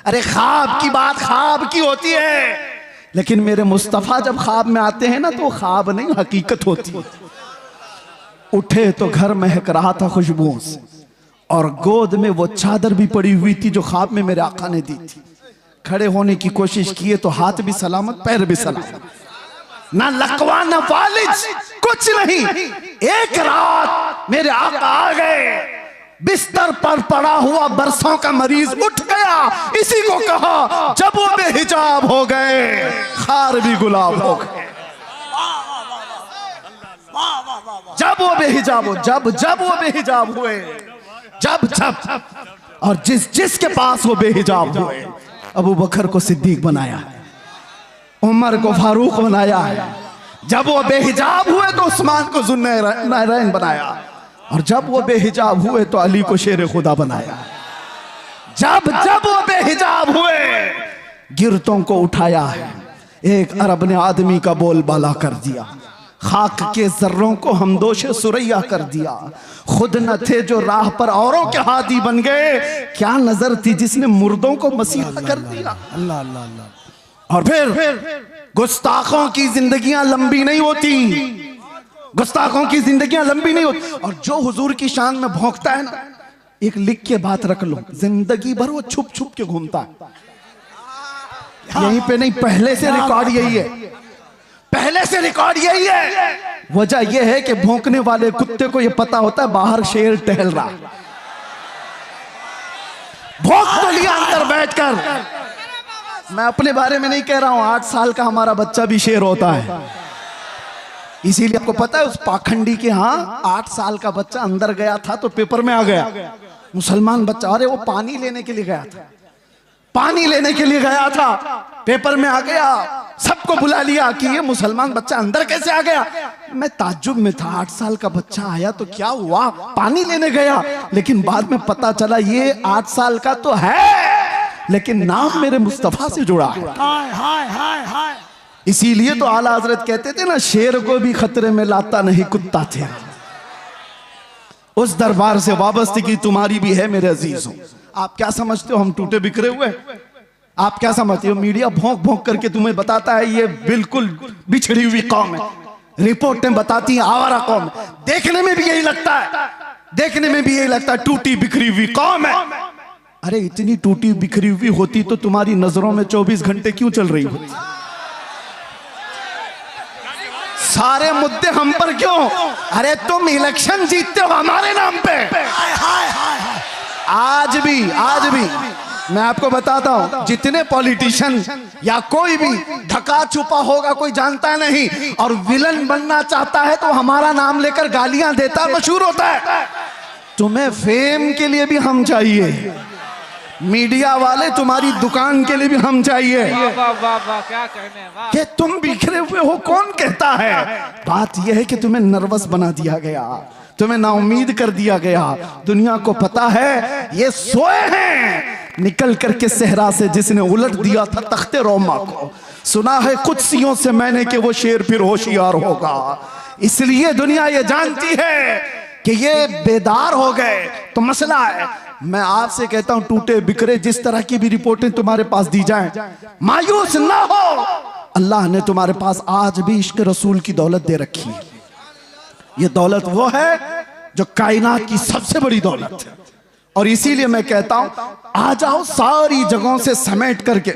A: अरे ख्वाब की बात ख्वाब की होती है, लेकिन मेरे मुस्तफा जब ख्वाब में आते हैं ना तो ख्वाब नहीं हकीकत होती। उठे तो घर महक रहा था खुशबुओं से, और गोद में वो चादर भी पड़ी हुई थी जो ख्वाब में मेरे आका ने दी थी। खड़े होने की कोशिश किए तो हाथ भी सलामत, पैर भी सलामत, ना लकवा ना फालिज, कुछ नहीं। एक रात मेरे आका आ गए, बिस्तर पर पड़ा हुआ बरसों का मरीज उठ गया, इसी को कहा जब वो बेहिजाब हो गए खार भी गुलाब हो गए। जब वो बेहिजाब हो, जब वो बेहिजाब हुए, जब और जिसके पास वो बेहिजाब हुए, अबू बकर को सिद्दीक बनाया, उमर को फारूक बनाया है। जब वो बेहिजाब हुए तो उस्मान को ज़ुन्नूरैन बनाया, और जब वो बेहिजाब हुए तो अली को शेर खुदा बनाया। जब वो बेहिजाब हुए गिरतों को उठाया है। एक अरब ने आदमी का बोलबाला कर दिया, खाक के जर्रों को हमदोशे सुरैया कर दिया। खुद न थे जो राह पर औरों के हादी बन गए, क्या नजर थी जिसने मुर्दों को मसीहा कर दिया। अल्लाह अल्लाह अल्लाह। और फिर गुस्ताखों की जिंदगियां लंबी नहीं होती, गुस्ताखों की जिंदगियां लंबी नहीं होती। और जो हुजूर की शान में भौंकता है ना, एक लिख के बात रख लो, जिंदगी भर वो छुप छुप के घूमता है। यहीं पे नहीं, पहले से रिकॉर्ड यही है, पहले से रिकॉर्ड यही है। वजह यह है कि भौंकने वाले कुत्ते को यह पता होता है बाहर शेर टहल रहा, भौंक तो लिया अंदर बैठकर। मैं अपने बारे में नहीं कह रहा हूं, 8 साल का हमारा बच्चा भी शेर होता है। इसीलिए आपको पता है उस पाखंडी के यहाँ 8 साल का बच्चा अंदर गया था तो पेपर में आ गया, मुसलमान बच्चा। अरे वो पानी लेने के लिए गया था, पानी लेने के लिए गया था, पेपर में आ गया, सबको बुला लिया कि ये मुसलमान बच्चा अंदर कैसे आ गया। मैं ताज्जुब में था, 8 साल का बच्चा आया तो क्या हुआ, पानी लेने गया। लेकिन बाद में पता चला ये 8 साल का तो है, लेकिन नाम मेरे मुस्तफा से जुड़ा है।
C: हाय हाय हाय हाय।
A: इसीलिए तो आला हजरत कहते थे ना, शेर को भी खतरे में लाता नहीं कुत्ता थे। उस दरबार से वाबस्तगी तुम्हारी भी है मेरे अजीजों। आप क्या समझते हो हम टूटे बिखरे हुए? आप क्या समझते हो मीडिया भौंक भौंक करके तुम्हें बताता है ये बिल्कुल बिछड़ी हुई कौम है, रिपोर्टें बताती हैं आवारा कौम है। देखने में भी यही लगता है, देखने में भी यही लगता है टूटी बिखरी हुई कौम है। अरे इतनी टूटी बिखरी हुई होती तो तुम्हारी नजरों में 24 घंटे क्यों चल रही होती? सारे मुद्दे हम पर क्यों? अरे तुम इलेक्शन जीतते हो हमारे नाम पे।
C: हाय हाय हाय हाय।
A: आज भी मैं आपको बताता हूं, जितने पॉलिटिशियन या कोई भी ढका छुपा होगा कोई जानता नहीं, और विलन बनना चाहता है तो हमारा नाम लेकर गालियां देता मशहूर होता है। तुम्हें फेम के लिए भी हम चाहिए, मीडिया वाले तुम्हारी दुकान के लिए भी हम चाहिए।
B: वाह वाह वाह, क्या कहने, वाह।
A: कि तुम बिखरे हुए हो कौन कहता है? बात यह है कि तुम्हें नर्वस बना दिया गया, तुम्हें नाउमीद कर दिया गया। दुनिया को पता है ये सोए हैं। निकल करके सहरा से जिसने उलट दिया था तख्ते रोमा को, सुना है कुदसियों से मैंने कि वो शेर फिर होशियार होगा। इसलिए दुनिया ये जानती है कि ये बेदार हो गए तो मसला है। मैं आपसे कहता हूं टूटे बिखरे जिस तरह की भी रिपोर्टें तुम्हारे पास दी जाएं, मायूस ना हो। अल्लाह ने तुम्हारे पास आज भी इश्क रसूल की दौलत दे रखी है। ये दौलत वो है जो कायनात की सबसे बड़ी दौलत है। और इसीलिए मैं कहता हूं आ जाओ सारी जगहों से समेट करके।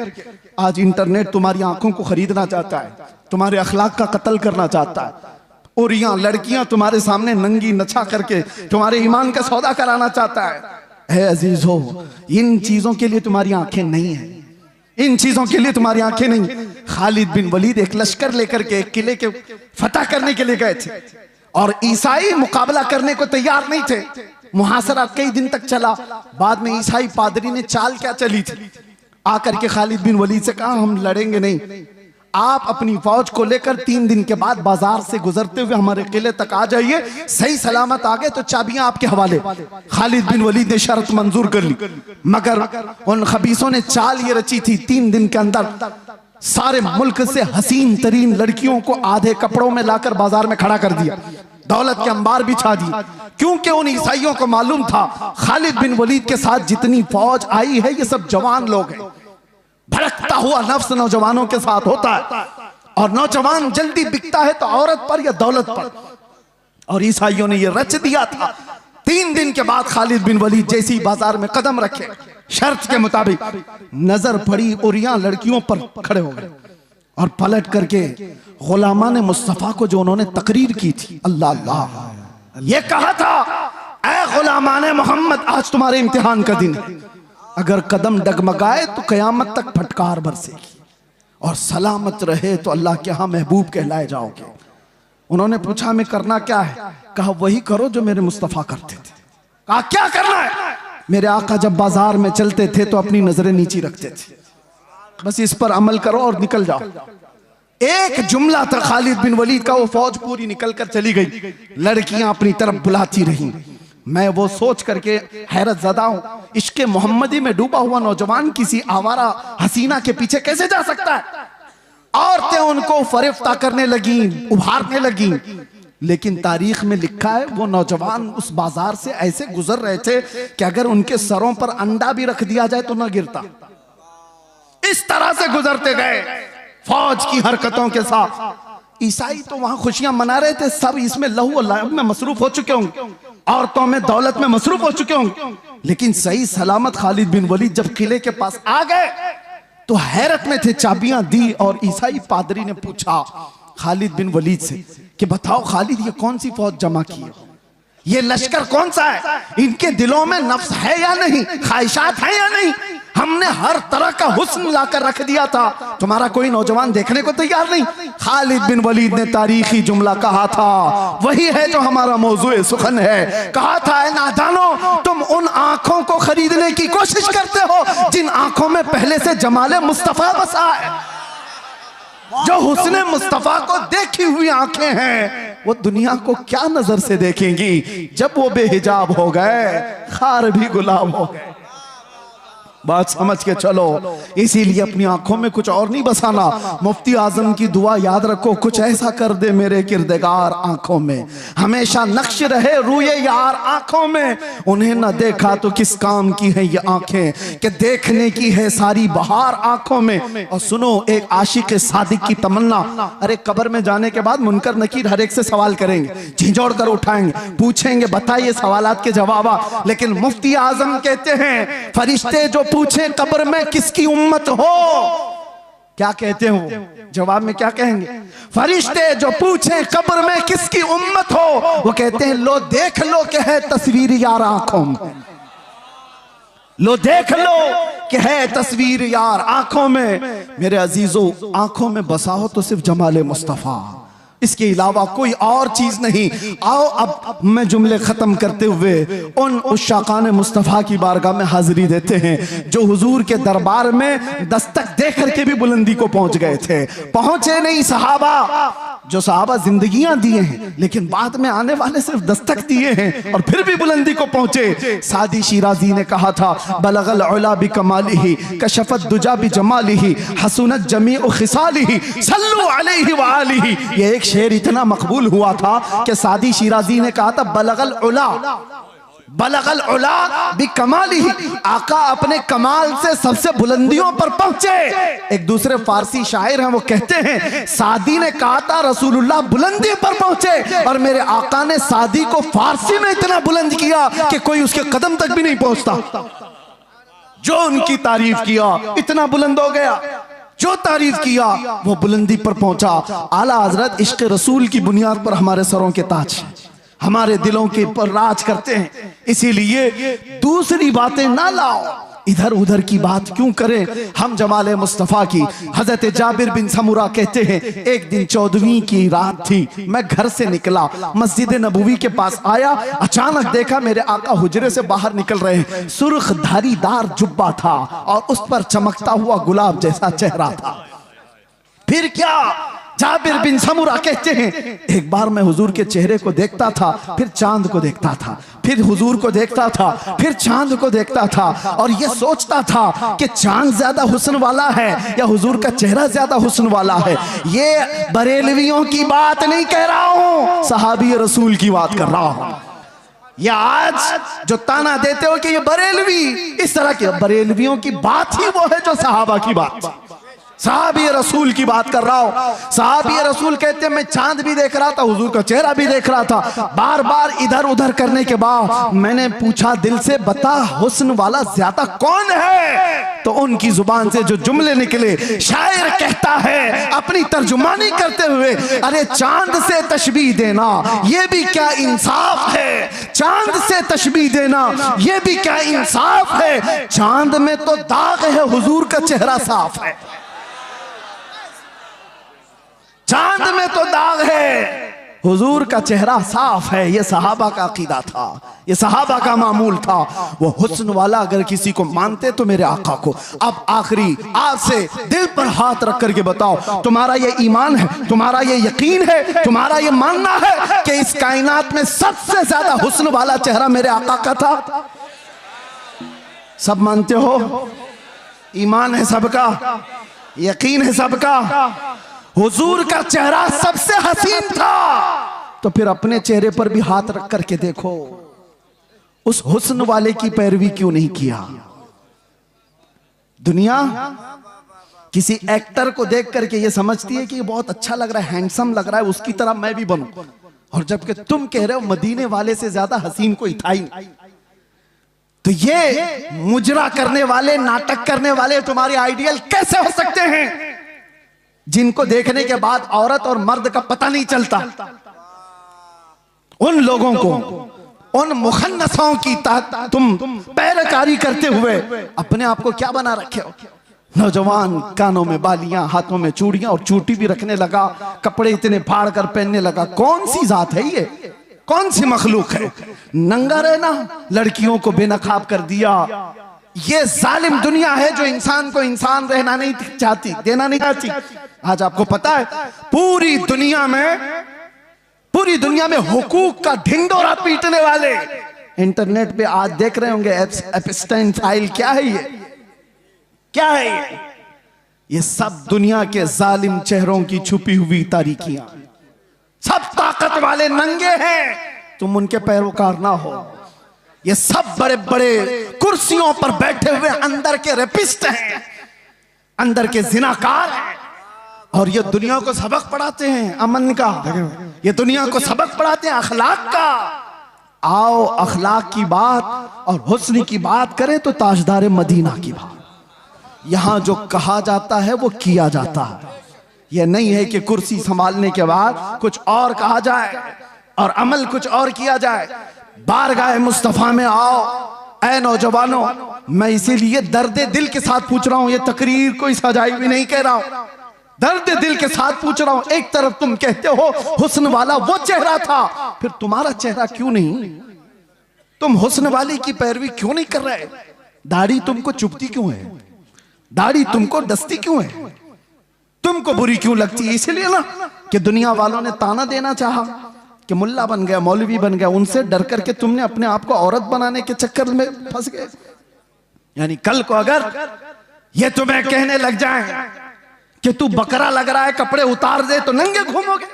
A: आज इंटरनेट तुम्हारी आंखों को खरीदना चाहता है, तुम्हारे अखलाक का कत्ल करना चाहता है, और यहाँ लड़कियां तुम्हारे सामने नंगी नचा करके तुम्हारे ईमान का सौदा कराना चाहता है। अजीज हो, इन चीजों के लिए तुम्हारी आंखें नहीं है, इन चीजों के लिए तुम्हारी आंखें नहीं। खालिद बिन वलीद एक लश्कर लेकर के एक किले के फतह करने के लिए गए थे, और ईसाई मुकाबला करने को तैयार नहीं थे। मुहासरा कई दिन तक चला। बाद में ईसाई पादरी ने चाल क्या चली थी, आकर के खालिद बिन वलीद से कहा हम लड़ेंगे नहीं, आप अपनी फौज को लेकर 3 दिन के बाद बाजार से गुजरते हुए हमारे किले तक आ जाइए, सही सलामत आ गए तो चाबियां आपके हवाले। खालिद बिन वलीद ने शर्त मंजूर कर ली, मगर उन खबीसों ने चाल ये रची थी 3 दिन के अंदर सारे मुल्क से हसीन तरीन लड़कियों को आधे कपड़ों में लाकर बाजार में खड़ा कर दिया, दौलत के अंबार बिछा दी। क्योंकि उन ईसाइयों को मालूम था खालिद बिन वलीद के साथ जितनी फौज आई है ये सब जवान लोग हैं। भड़कता हुआ नफ्स नौजवानों के साथ होता है, और नौजवान जल्दी बिकता है तो औरत पर या दौलत पर। और ईसाइयों ने ये रच दिया था। 3 दिन के बाद खालिद बिन वलीद जैसी बाजार में कदम रखे, शर्त के मुताबिक नजर पड़ी और यहाँ लड़कियों पर खड़े हो गए, और पलट करके गुलामान मुस्तफा को जो उन्होंने तकरीर की थी, अल्लाह अल्लाह, ये कहा था ऐ गुलामान मोहम्मद, आज तुम्हारे इम्तिहान का दिन है। अगर कदम डगमगाए तो कयामत तक फटकार बरसेगी, और सलामत रहे तो अल्लाह के यहाँ महबूब कहलाए जाओगे। उन्होंने पूछा हमें करना क्या है? कहा वही करो जो मेरे मुस्तफ़ा करते थे। कहा क्या करना है? मेरे आका जब बाजार में चलते थे तो अपनी नजरें नीची रखते थे, बस इस पर अमल करो और निकल जाओ। एक जुमला था खालिद बिन वलीद का, वो फौज पूरी निकल कर चली गई, लड़कियां अपनी तरफ बुलाती रहीं। मैं वो सोच करके हैरत ज़दा हूं, इश्क़े मोहम्मदी में डूबा हुआ नौजवान किसी आवारा हसीना के पीछे कैसे जा सकता है? औरतें उनको फरिफ्ता करने लगी, उभारने लगी, लेकिन तारीख में लिखा है वो नौजवान उस बाजार से ऐसे गुजर रहे थे कि अगर उनके सरों पर अंडा भी रख दिया जाए तो ना गिरता। इस तरह से गुजरते गए फौज की हरकतों के साथ। ईसाई तो वहां खुशियां मना रहे थे, सब इसमें लहू और लाहब में मसरूफ हो चुके होंगे, औरतों में दौलत में मसरूफ हो चुके होंगे, लेकिन सही सलामत खालिद बिन वलीद जब किले के पास आ गए तो हैरत में थे। चाबियां दी और ईसाई पादरी ने पूछा खालिद बिन वलीद से कि बताओ खालिद, ये कौन सी फौज जमा की है? ये लश्कर कौन सा है? इनके दिलों में नफ्स है या नहीं, ख्वाहिशात है या नहीं? हमने हर तरह का हुस्न लाकर रख दिया था, तुम्हारा कोई नौजवान देखने को तैयार नहीं। खालिद बिन वलीद ने तारीखी जुमला कहा था, वही है जो हमारा मौजूए सुखन है। कहा था ऐ नादानो, तुम उन आंखों को खरीदने की कोशिश करते हो जिन आंखों में पहले से जमाले मुस्तफा बसा है। जो हुस्ने मुस्तफा को देखी हुई आंखें हैं, वो दुनिया को क्या नजर से देखेंगी? जब वो बेहिजाब हो गए, खार भी गुलाब हो गए। बात समझ के चलो, इसीलिए अपनी आंखों में कुछ और नहीं बसाना। मुफ्ती आजम की दुआ याद रखो, कुछ ऐसा कर दे मेरे किरदगार आंखों में, हमेशा नक्श रहे रूए यार आंखों में। उन्हें न देखा तो किस काम की है ये आंखें, कि देखने की है सारी बहार आंखों में। और सुनो एक आशिक सादिक की तमन्ना, अरे कब्र में जाने के बाद मुनकर नकीर हर एक से सवाल करेंगे, झिझोड़ कर उठाएंगे, पूछेंगे बताइए सवालात के जवाब। लेकिन मुफ्ती आजम कहते हैं फरिश्ते जो पूछे कब्र में किसकी उम्मत हो, क्या कहते हो? जवाब में क्या कहेंगे? फरिश्ते जो पूछे कब्र में किसकी उम्मत हो, वो कहते हैं लो देख लो कि है तस्वीर यार आंखों में, लो देख लो कि है तस्वीर यार आंखों में। मेरे अजीजों, आंखों में बसा हो तो सिर्फ जमाले मुस्तफा, इसके अलावा कोई और चीज नहीं। आओ अब मैं जुमले खत्म करते हुए उन उशाकान मुस्तफा की बारगाह में हाजिरी देते हैं जो हुजूर के दरबार में दस्तक दे करके भी बुलंदी को पहुंच गए थे। पहुंचे नहीं सहाबा, जो सहाबा जिंदगियां दिए हैं लेकिन बाद में आने वाले सिर्फ दस्तक दिए हैं और फिर भी बुलंदी को पहुंचे। सादी शिराजी ने कहा था बलगल उला बि कमालिही कशफत दुजा बि जमालिही हसनत जमीउ खिसालिही सल्लु अलैहि व आलिही। ये एक शेर इतना मकबूल हुआ था कि सादी शिराजी ने कहा था बलगल उला बि कमालिही, आका अपने कमाल से सबसे बुलंदियों पर पहुंचे। एक दूसरे फारसी शायर हैं, वो कहते हैं सादी ने कहा था रसूलुल्लाह बुलंदी पर पहुंचे, और मेरे आका ने सादी को फारसी में इतना बुलंद किया कि कोई उसके कदम तक भी नहीं पहुंचता। जो उनकी तारीफ किया इतना बुलंद हो गया, जो तारीफ किया वो बुलंदी पर पहुंचा। आला हजरत इश्क रसूल की बुनियाद पर हमारे सरों के ताज हमारे दिलों के ऊपर राज करते हैं, इसीलिए दूसरी बातें ना लाओ, इधर उधर की बात क्यों करें। हम जमाले मुस्तफा की। हजरत जाबिर बिन समुरा कहते हैं एक दिन 14वीं की रात थी, मैं घर से निकला, मस्जिद नबवी के पास आया, अचानक देखा मेरे आका हुजरे से बाहर निकल रहे हैं। सुर्ख धारीदार जुब्बा था और उस पर चमकता हुआ गुलाब जैसा चेहरा था। फिर क्या? जाबिर बिन समुरा कहते हैं एक बार मैं हुजूर के चेहरे को देखता था, फिर चांद को देखता था, फिर हुजूर को देखता था, फिर चांद को देखता था, और ये सोचता था कि चांद ज्यादा हुस्न वाला है या हुजूर का चेहरा ज्यादा हुस्न वाला है। ये बरेलवियों की बात नहीं कह रहा हूं, सहाबी रसूल की बात कर रहा हूं। या आज जो ताना देते हो कि ये बरेलवी, इस तरह के बरेलवियों की बात ही वो है जो सहाबा की बात। साहबी रसूल की बात कर रहा हूं। साहबी रसूल कहते हैं मैं चांद भी देख रहा था, हुजूर का चेहरा भी देख रहा था। बार बार इधर उधर करने के बाद मैंने पूछा दिल से, बता हुस्न वाला ज्यादा कौन है? तो उनकी जुबान से जो जुमले निकले, शायर कहता है अपनी तर्जुमानी करते हुए, अरे चांद से तशबीह देना ये भी क्या इंसाफ है, चांद से तशबीह देना ये भी क्या इंसाफ है, चांद में तो दाग है, हुजूर का चेहरा साफ है। चांद में तो दाग है, हुजूर का चेहरा साफ है। ये सहाबा का अकीदा था, ये सहाबा का मामूल था। वो हुस्न वाला अगर किसी को मानते तो मेरे आका को। अब आखिरी आज से दिल पर हाथ रख करके बताओ, तुम्हारा ये ईमान है, तुम्हारा ये यकीन है, तुम्हारा ये मानना है कि इस कायनात में सबसे ज्यादा हुस्न वाला चेहरा मेरे आका का था? सब मानते हो? ईमान है सबका, यकीन है सबका, हुजूर का चेहरा सबसे हसीन था। तो फिर अपने चेहरे पर भी हाथ रख करके देखो, उस हुस्न वाले की पैरवी क्यों नहीं किया? दुनिया किसी एक्टर को देख करके ये समझती है कि ये बहुत अच्छा लग रहा है, हैंडसम लग रहा है, उसकी तरह मैं भी बनूं। और जबकि तुम कह रहे हो मदीने वाले से ज्यादा हसीन कोई था ही नहीं। तो ये मुजरा करने वाले, नाटक करने वाले तुम्हारे आइडियल कैसे हो सकते हैं, जिनको देखने के बाद औरत और मर्द का पता नहीं चलता? उन लोगों को, उन मुखन्नसों की तुम पैरकारी करते हुए अपने आप को क्या बना रखे हो? नौजवान कानों में बालियां, हाथों में चूड़ियां और चूटी भी रखने लगा, कपड़े इतने फाड़ कर पहनने लगा। कौन सी जात है ये, कौन सी मखलूक है? नंगा रहना लड़कियों को बेनकाब कर दिया। ये जालिम दुनिया है जो इंसान को इंसान रहना नहीं चाहती, देना नहीं चाहती। आज आपको पता है पूरी दुनिया में हुकूक का ढिंडोरा पीटने वाले इंटरनेट पे आज देख रहे होंगे एप्स्टाइन फाइल। क्या है ये, क्या है ये? ये सब दुनिया के जालिम चेहरों की छुपी हुई तारीकियां। सब ताकत वाले नंगे हैं, तुम उनके पैरोकार ना हो। ये सब बड़े बड़े कुर्सियों पर बैठे हुए अंदर के रेपिस्ट हैं, अंदर के जिनाकार हैं, और ये दुनिया को सबक पढ़ाते हैं अमन का, ये दुनिया को सबक पढ़ाते हैं अखलाक का। आओ अखलाक की बात और हुस्न की बात करें तो ताजदार मदीना की बात। यहां जो कहा जाता है वो किया जाता है। यह नहीं है कि कुर्सी संभालने के बाद कुछ और कहा जाए और अमल कुछ और किया जाए। बारगाह मुस्तफा में आओ ऐ नौजवानों, मैं इसीलिए दर्द दिल के साथ पूछ रहा हूं, ये तकरीर कोई सजाई भी नहीं कह रहा हूं, दर्द दिल के साथ पूछ रहा हूं। एक तरफ तुम कहते हो हुस्न वाला वो चेहरा था, फिर तुम्हारा चेहरा क्यों नहीं? तुम हुस्न वाले की पैरवी क्यों नहीं कर रहे? दाढ़ी तुमको चुभती क्यों है? दाढ़ी तुमको डसती क्यों है? तुमको बुरी क्यों लगती है? इसलिए ना कि दुनिया वालों ने ताना देना चाहा कि मुल्ला बन गया, मौलवी बन गया, उनसे डर करके तुमने अपने आप को औरत बनाने के चक्कर में फंस गए। यानी कल को अगर ये तुम्हें कहने लग जाए कि तू बकरा लग रहा है, कपड़े उतार दे, तो नंगे घूमोगे।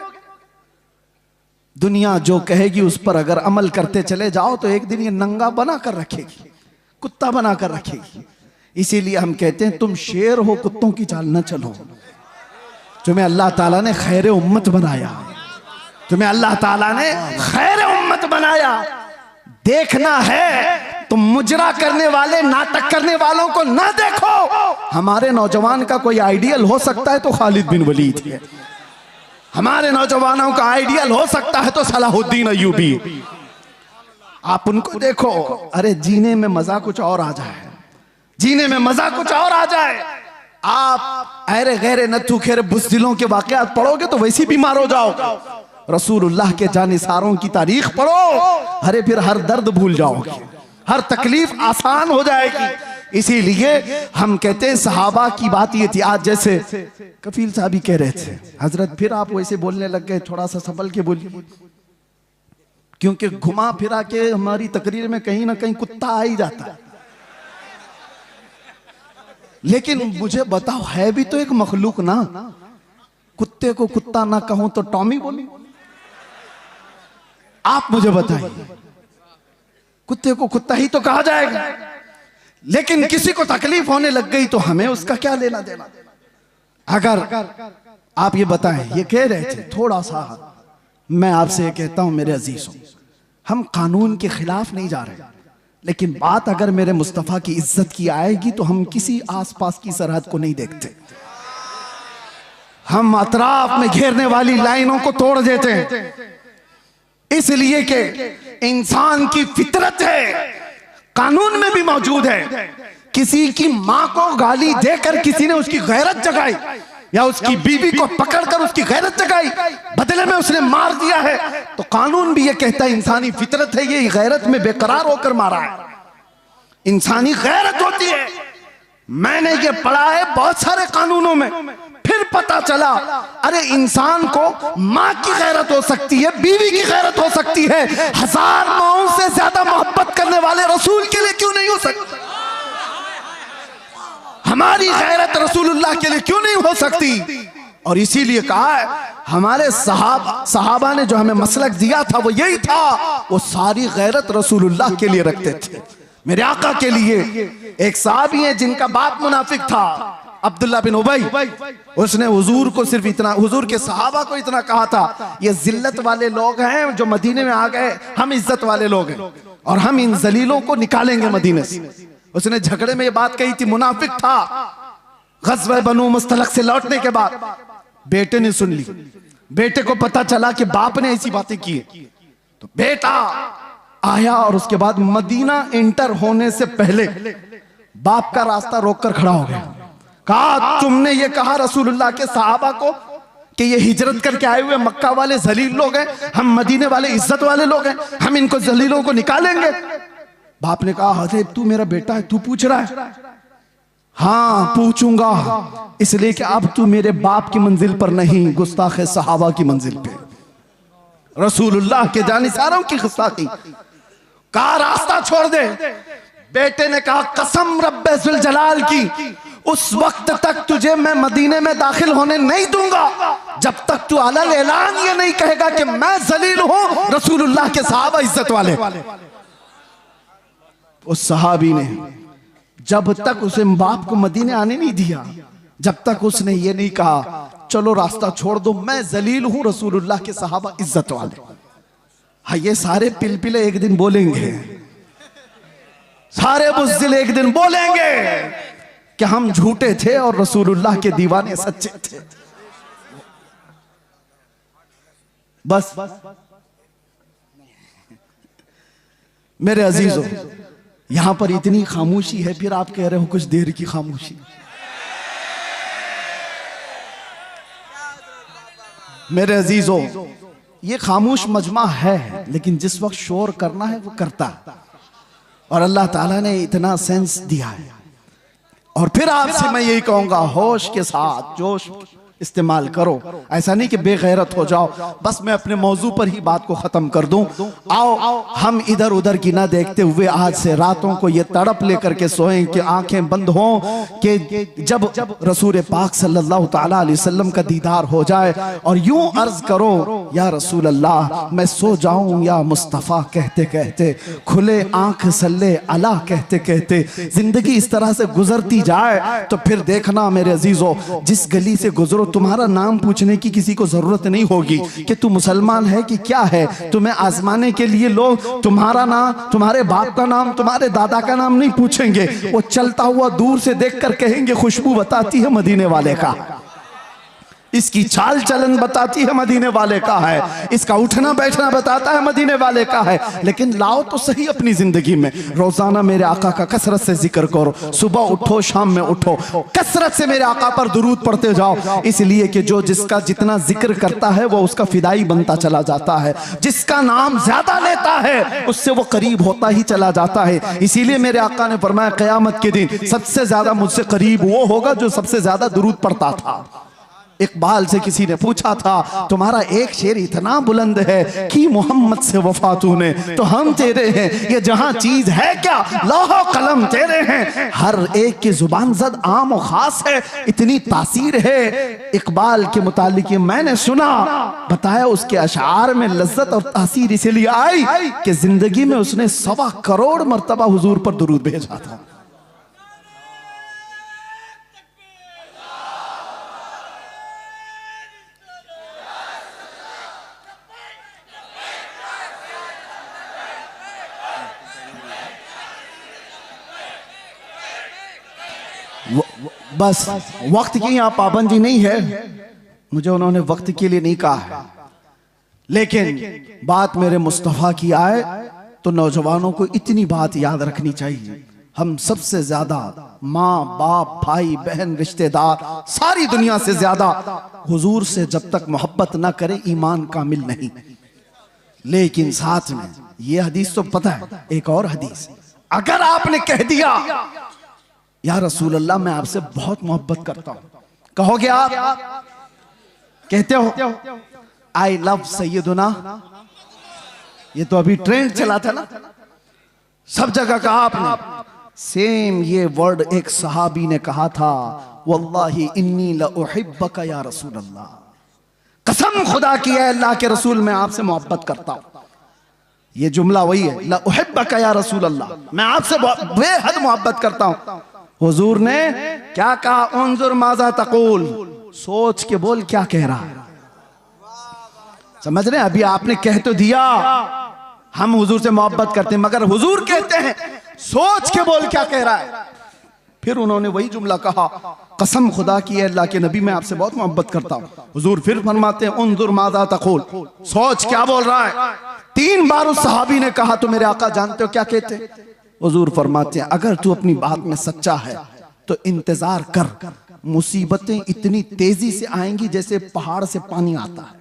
A: दुनिया जो कहेगी उस पर अगर अमल करते चले जाओ तो एक दिन ये नंगा बना कर रखेगी, कुत्ता बना कर रखेगी। इसीलिए हम कहते हैं तुम शेर हो, कुत्तों की चाल न चलो। तुम्हें अल्लाह ताला ने खैर उम्मत बनाया, तुम्हें अल्लाह ताला ने खैर उम्मत बनाया। देखना है तुम मुजरा करने वाले, नाटक करने वालों को ना देखो। हमारे नौजवान का कोई आइडियल हो सकता है तो खालिद बिन वलीद है, हमारे नौजवानों का आइडियल हो सकता है तो सलाहुद्दीन अय्यूबी। आप उनको देखो, अरे जीने में मजा कुछ और आ जाए, जीने में मजा कुछ और आ जाए। आप अरे गैरे नथु खेरे बुज़दिलों के वाकयात पढ़ोगे तो वैसे बीमार हो जाओगे। रसूलुल्लाह के जानिसारों की तारीख पढ़ो, अरे फिर हर दर्द भूल जाओगे, हर तकलीफ आसान हो जाएगी। इसीलिए हम कहते हैं सहाबा की बात ये थी। आज जैसे कफील साहब ही कह रहे थे, हजरत फिर आप वैसे बोलने लग गए, थोड़ा सा संभल के बोलिए, क्योंकि घुमा फिरा के हमारी तकरीर में कहीं ना कहीं कुत्ता आ ही जाता है। लेकिन मुझे बताओ, है भी तो एक मखलूक ना। कुत्ते को कुत्ता ना कहूं तो टॉमी बोलूं? आप मुझे बताइए, कुत्ते को कुत्ता ही तो कहा जाएगा। लेकिन किसी को तकलीफ होने लग गई तो हमें उसका क्या लेना देना? अगर आप ये बताएं, ये कह रहे थे थोड़ा सा, मैं आपसे ये कहता हूं मेरे अजीजों, हम कानून के खिलाफ नहीं जा रहे, लेकिन बात अगर मेरे मुस्तफा की इज्जत की आएगी तो हम किसी आसपास की सरहद को नहीं देखते, हम अतराफ में घेरने वाली लाइनों को तोड़ देते हैं, इसलिए कि इंसान की फितरत है, कानून में भी मौजूद है। किसी की मां को गाली देकर किसी ने उसकी गैरत जगाई, या उसकी बीवी को पकड़कर उसकी गैरत जगाई, बदले में उसने मार दिया है, तो कानून भी ये कहता है इंसानी फितरत है, ये गैरत में बेकरार होकर मारा है, इंसानी गैरत होती है। मैंने ये पढ़ा है बहुत सारे कानूनों में, फिर पता चला अरे इंसान को मां की गैरत हो सकती है, बीवी की गैरत हो सकती है, 1000 माओं से ज्यादा मोहब्बत करने वाले रसूल के लिए क्यों नहीं हो सकती? हमारी गैरत रसूलुल्लाह के लिए क्यों नहीं हो सकती? और इसीलिए कहा है हमारे सहाबा ने जो हमें मसलक दिया था वो यही था, वो सारी गैरत रसूलुल्लाह के लिए रखते थे, मेरे आका के लिए। एक साहबी है जिनका बाप मुनाफिक था, अब्दुल्ला बिन उबई, उसने हुजूर को सिर्फ इतना, हुजूर के सहाबा को इतना कहा था, ये जिल्लत वाले लोग हैं जो मदीने में आ गए, हम इज्जत वाले लोग हैं और हम इन जलीलों को निकालेंगे मदीने से। उसने झगड़े में ये बात कही थी, मुनाफिक था। गज़वा बनु मुस्तलक से लौटने के बाद बेटे ने सुन ली, बेटे को पता चला कि बाप ने ऐसी बातें की, तो बेटा आया और उसके बाद मदीना एंटर होने से पहले बाप का रास्ता रोककर खड़ा हो गया, कहा तुमने ये कहा रसूलुल्लाह के सहाबा को कि ये हिजरत करके आए हुए मक्का वाले जलील लोग हैं, हम मदीने वाले इज्जत वाले लोग हैं, हम इनको जलीलों को निकालेंगे। बाप ने कहा अरे तू मेरा बेटा है, तू पूछ रहा है? हाँ पूछूंगा, इसलिए कि अब तू मेरे बाप की मंजिल पर नहीं, गुस्ताख सहाबा की मंजिल पे, रसूलुल्लाह के जानिसारों की गुस्ताखी। कहा रास्ता छोड़ दे। बेटे ने कहा कसम रब्बे जुल जलाल की, उस वक्त तक तुझे मैं मदीने में दाखिल होने नहीं दूंगा जब तक तू अलल ऐलान ये नहीं कहेगा कि मैं जलील हूं, रसूलुल्लाह के सहाबा इज्जत वाले। उस सहाबी ने जब तक उसे बाप को मदीने आने नहीं दिया, जब तक उसने ये नहीं कहा चलो रास्ता छोड़ दो, मैं जलील हूं, रसूलुल्लाह के सहाबा इज्जत वाले। हाँ ये सारे पिलपिले एक दिन बोलेंगे, सारे बुज़दिल एक दिन बोलेंगे कि हम झूठे थे और रसूलुल्लाह के दीवाने सच्चे थे। बस मेरे अजीजों, यहां पर इतनी खामोशी है, फिर आप कह रहे हो कुछ देर की खामोशी। मेरे अजीजों, ये खामोश मजमा है, लेकिन जिस वक्त शोर करना है वो करता है, और अल्लाह ताला ने इतना सेंस दिया है। और फिर आपसे मैं यही कहूंगा, होश के साथ जोश इस्तेमाल करो, ऐसा नहीं कि बेगैरत हो जाओ। बस मैं अपने मौजू पर ही बात को खत्म कर दूं। आओ हम इधर उधर की ना देखते हुए आज से रातों को ये तड़प लेकर के सोएं कि आंखें बंद हों कि जब रसूल पाक सल्लल्लाहु ताला अलैहि वसल्लम का दीदार हो जाए, और यूं अर्ज करो या रसूल अल्लाह मैं सो जाऊं या मुस्तफ़ा कहते कहते, खुले आंख सल्ले अला कहते कहते जिंदगी इस तरह से गुजरती जाए तो फिर देखना मेरे अजीजों, जिस गली से गुजरो तुम्हारा नाम पूछने की किसी को जरूरत नहीं होगी कि तू मुसलमान है कि क्या है। तुम्हें आजमाने के लिए लोग तुम्हारा नाम, तुम्हारे बाप का नाम, तुम्हारे दादा का नाम नहीं पूछेंगे, वो चलता हुआ दूर से देखकर कहेंगे खुशबू बताती है मदीने वाले का, इसकी चाल चलन बताती है मदीने वाले का है, इसका उठना बैठना बताता है मदीने वाले का है। लेकिन लाओ तो सही अपनी जिंदगी में रोजाना मेरे आका का कसरत से जिक्र करो, सुबह उठो शाम में उठो, कसरत से मेरे आका पर दुरूद पढ़ते जाओ, इसलिए कि जो जिसका जितना जिक्र करता है वो उसका फिदाई बनता चला जाता है, जिसका नाम ज्यादा लेता है उससे वो करीब होता ही चला जाता है। इसीलिए मेरे आका ने फरमाया क़यामत के दिन सबसे ज्यादा मुझसे करीब वो होगा जो सबसे ज्यादा दुरूद पढ़ता था। इकबाल से किसी ने पूछा था तुम्हारा एक शेर इतना बुलंद है कि मोहम्मद से वफा तूने, तो हम तेरे हैं, ये जहां चीज है क्या लौह कलम तेरे हैं, हर एक की जुबान जद आम और खास है, इतनी तासीर है। इकबाल के मुतालिक मैंने सुना, बताया उसके अशार में लज्जत और तासीर इसलिए आई कि जिंदगी में उसने 1.25 करोड़ मर्तबा हुजूर पर दुरूद भेजा था। बस वक्त की यहाँ पाबंदी नहीं है, मुझे उन्होंने वक्त के लिए नहीं कहा है, लेकिन बात मेरे मुस्तफा की आए तो नौजवानों को इतनी बात याद रखनी चाहिए, हम सबसे ज्यादा माँ बाप भाई बहन रिश्तेदार सारी दुनिया से ज्यादा हुजूर से जब तक मोहब्बत ना करे ईमान कामिल नहीं। लेकिन साथ में ये हदीस तो पता है, एक और हदीस, अगर आपने कह दिया या रसूल अल्लाह मैं आपसे बहुत मोहब्बत करता हूं, कहोगे आप, कहते हो आई लव सैयदुना, ये तो अभी ट्रेंड चला था ना, सब जगह कहा आपने। सेम ये वर्ड एक सहाबी ने कहा था, वल्लाही इन्नी लउहिब्बका या रसूल अल्लाह, कसम खुदा की है अल्लाह के रसूल मैं आपसे मोहब्बत करता हूं। ये जुमला वही है, लउहिब्बका या रसूल अल्लाह, मैं आपसे बेहद मोहब्बत करता हूं। हुजूर ने क्या कहा, उन्जुर माजा तकूल, सोच के बोल क्या कह रहा है। समझ रहे हैं, अभी आपने कह तो दिया हम हुजूर से मोहब्बत करते हैं, मगर हुजूर कहते हैं सोच के बोल क्या कह रहा है। फिर उन्होंने वही जुमला कहा, कसम खुदा की है अल्लाह के नबी मैं आपसे बहुत मोहब्बत करता हूं। हुजूर फिर फरमाते हैं उन्जुर माजा तकूल, सोच क्या बोल रहा है। 3 बार उस सहाबी ने कहा तो मेरे आका जानते हो क्या कहते, हुजूर फरमाते हैं अगर तू अपनी बात में सच्चा है तो इंतजार कर, मुसीबतें इतनी तेजी से आएंगी जैसे पहाड़ से पानी आता है।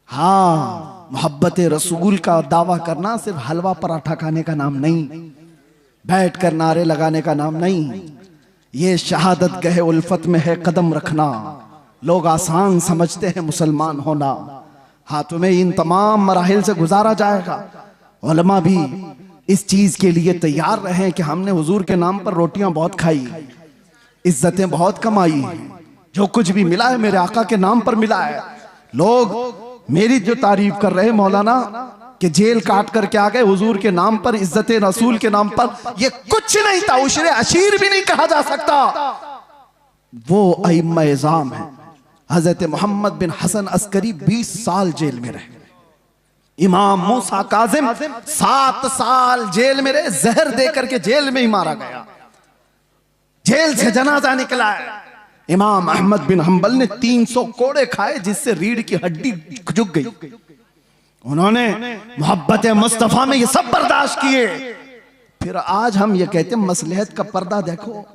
A: हाँ, मोहब्बत रसूल का दावा करना सिर्फ हलवा पराठा खाने का नाम नहीं, बैठ कर नारे लगाने का नाम नहीं, ये शहादत गहे उल्फत में है कदम रखना। लोग आसान समझते हैं मुसलमान होना, हाँ तुम्हें इन तमाम मराहिल से गुजारा जाएगा। उलमा भी इस चीज के लिए तैयार रहे कि हमने हुजूर के नाम पर रोटियां बहुत खाई, इज्जतें बहुत कमाई, जो कुछ भी मिला है मेरे आका के नाम पर मिला है। लोग मेरी जो तारीफ कर रहे मौलाना कि जेल काट करके आ गए हुजूर के नाम पर, इज्जत रसूल के नाम पर, ये कुछ नहीं था, उशरे अशीर भी नहीं कहा जा सकता। वो अइम्मा इज़ाम है। हजरत मोहम्मद बिन हसन अस्करी 20 साल जेल में रहे, इमाम मूसा काजिम 7 साल जेल में रहे, जहर दे करके जेल में ही मारा गया, जेल से जनाजा निकला है। इमाम अहमद बिन हंबल ने 300 कोड़े खाए जिससे रीढ़ की हड्डी झुक गई। उन्होंने मोहब्बत मुस्तफा में ये सब बर्दाश्त किए। फिर आज हम ये कहते हैं मसलहत का पर्दा देखो,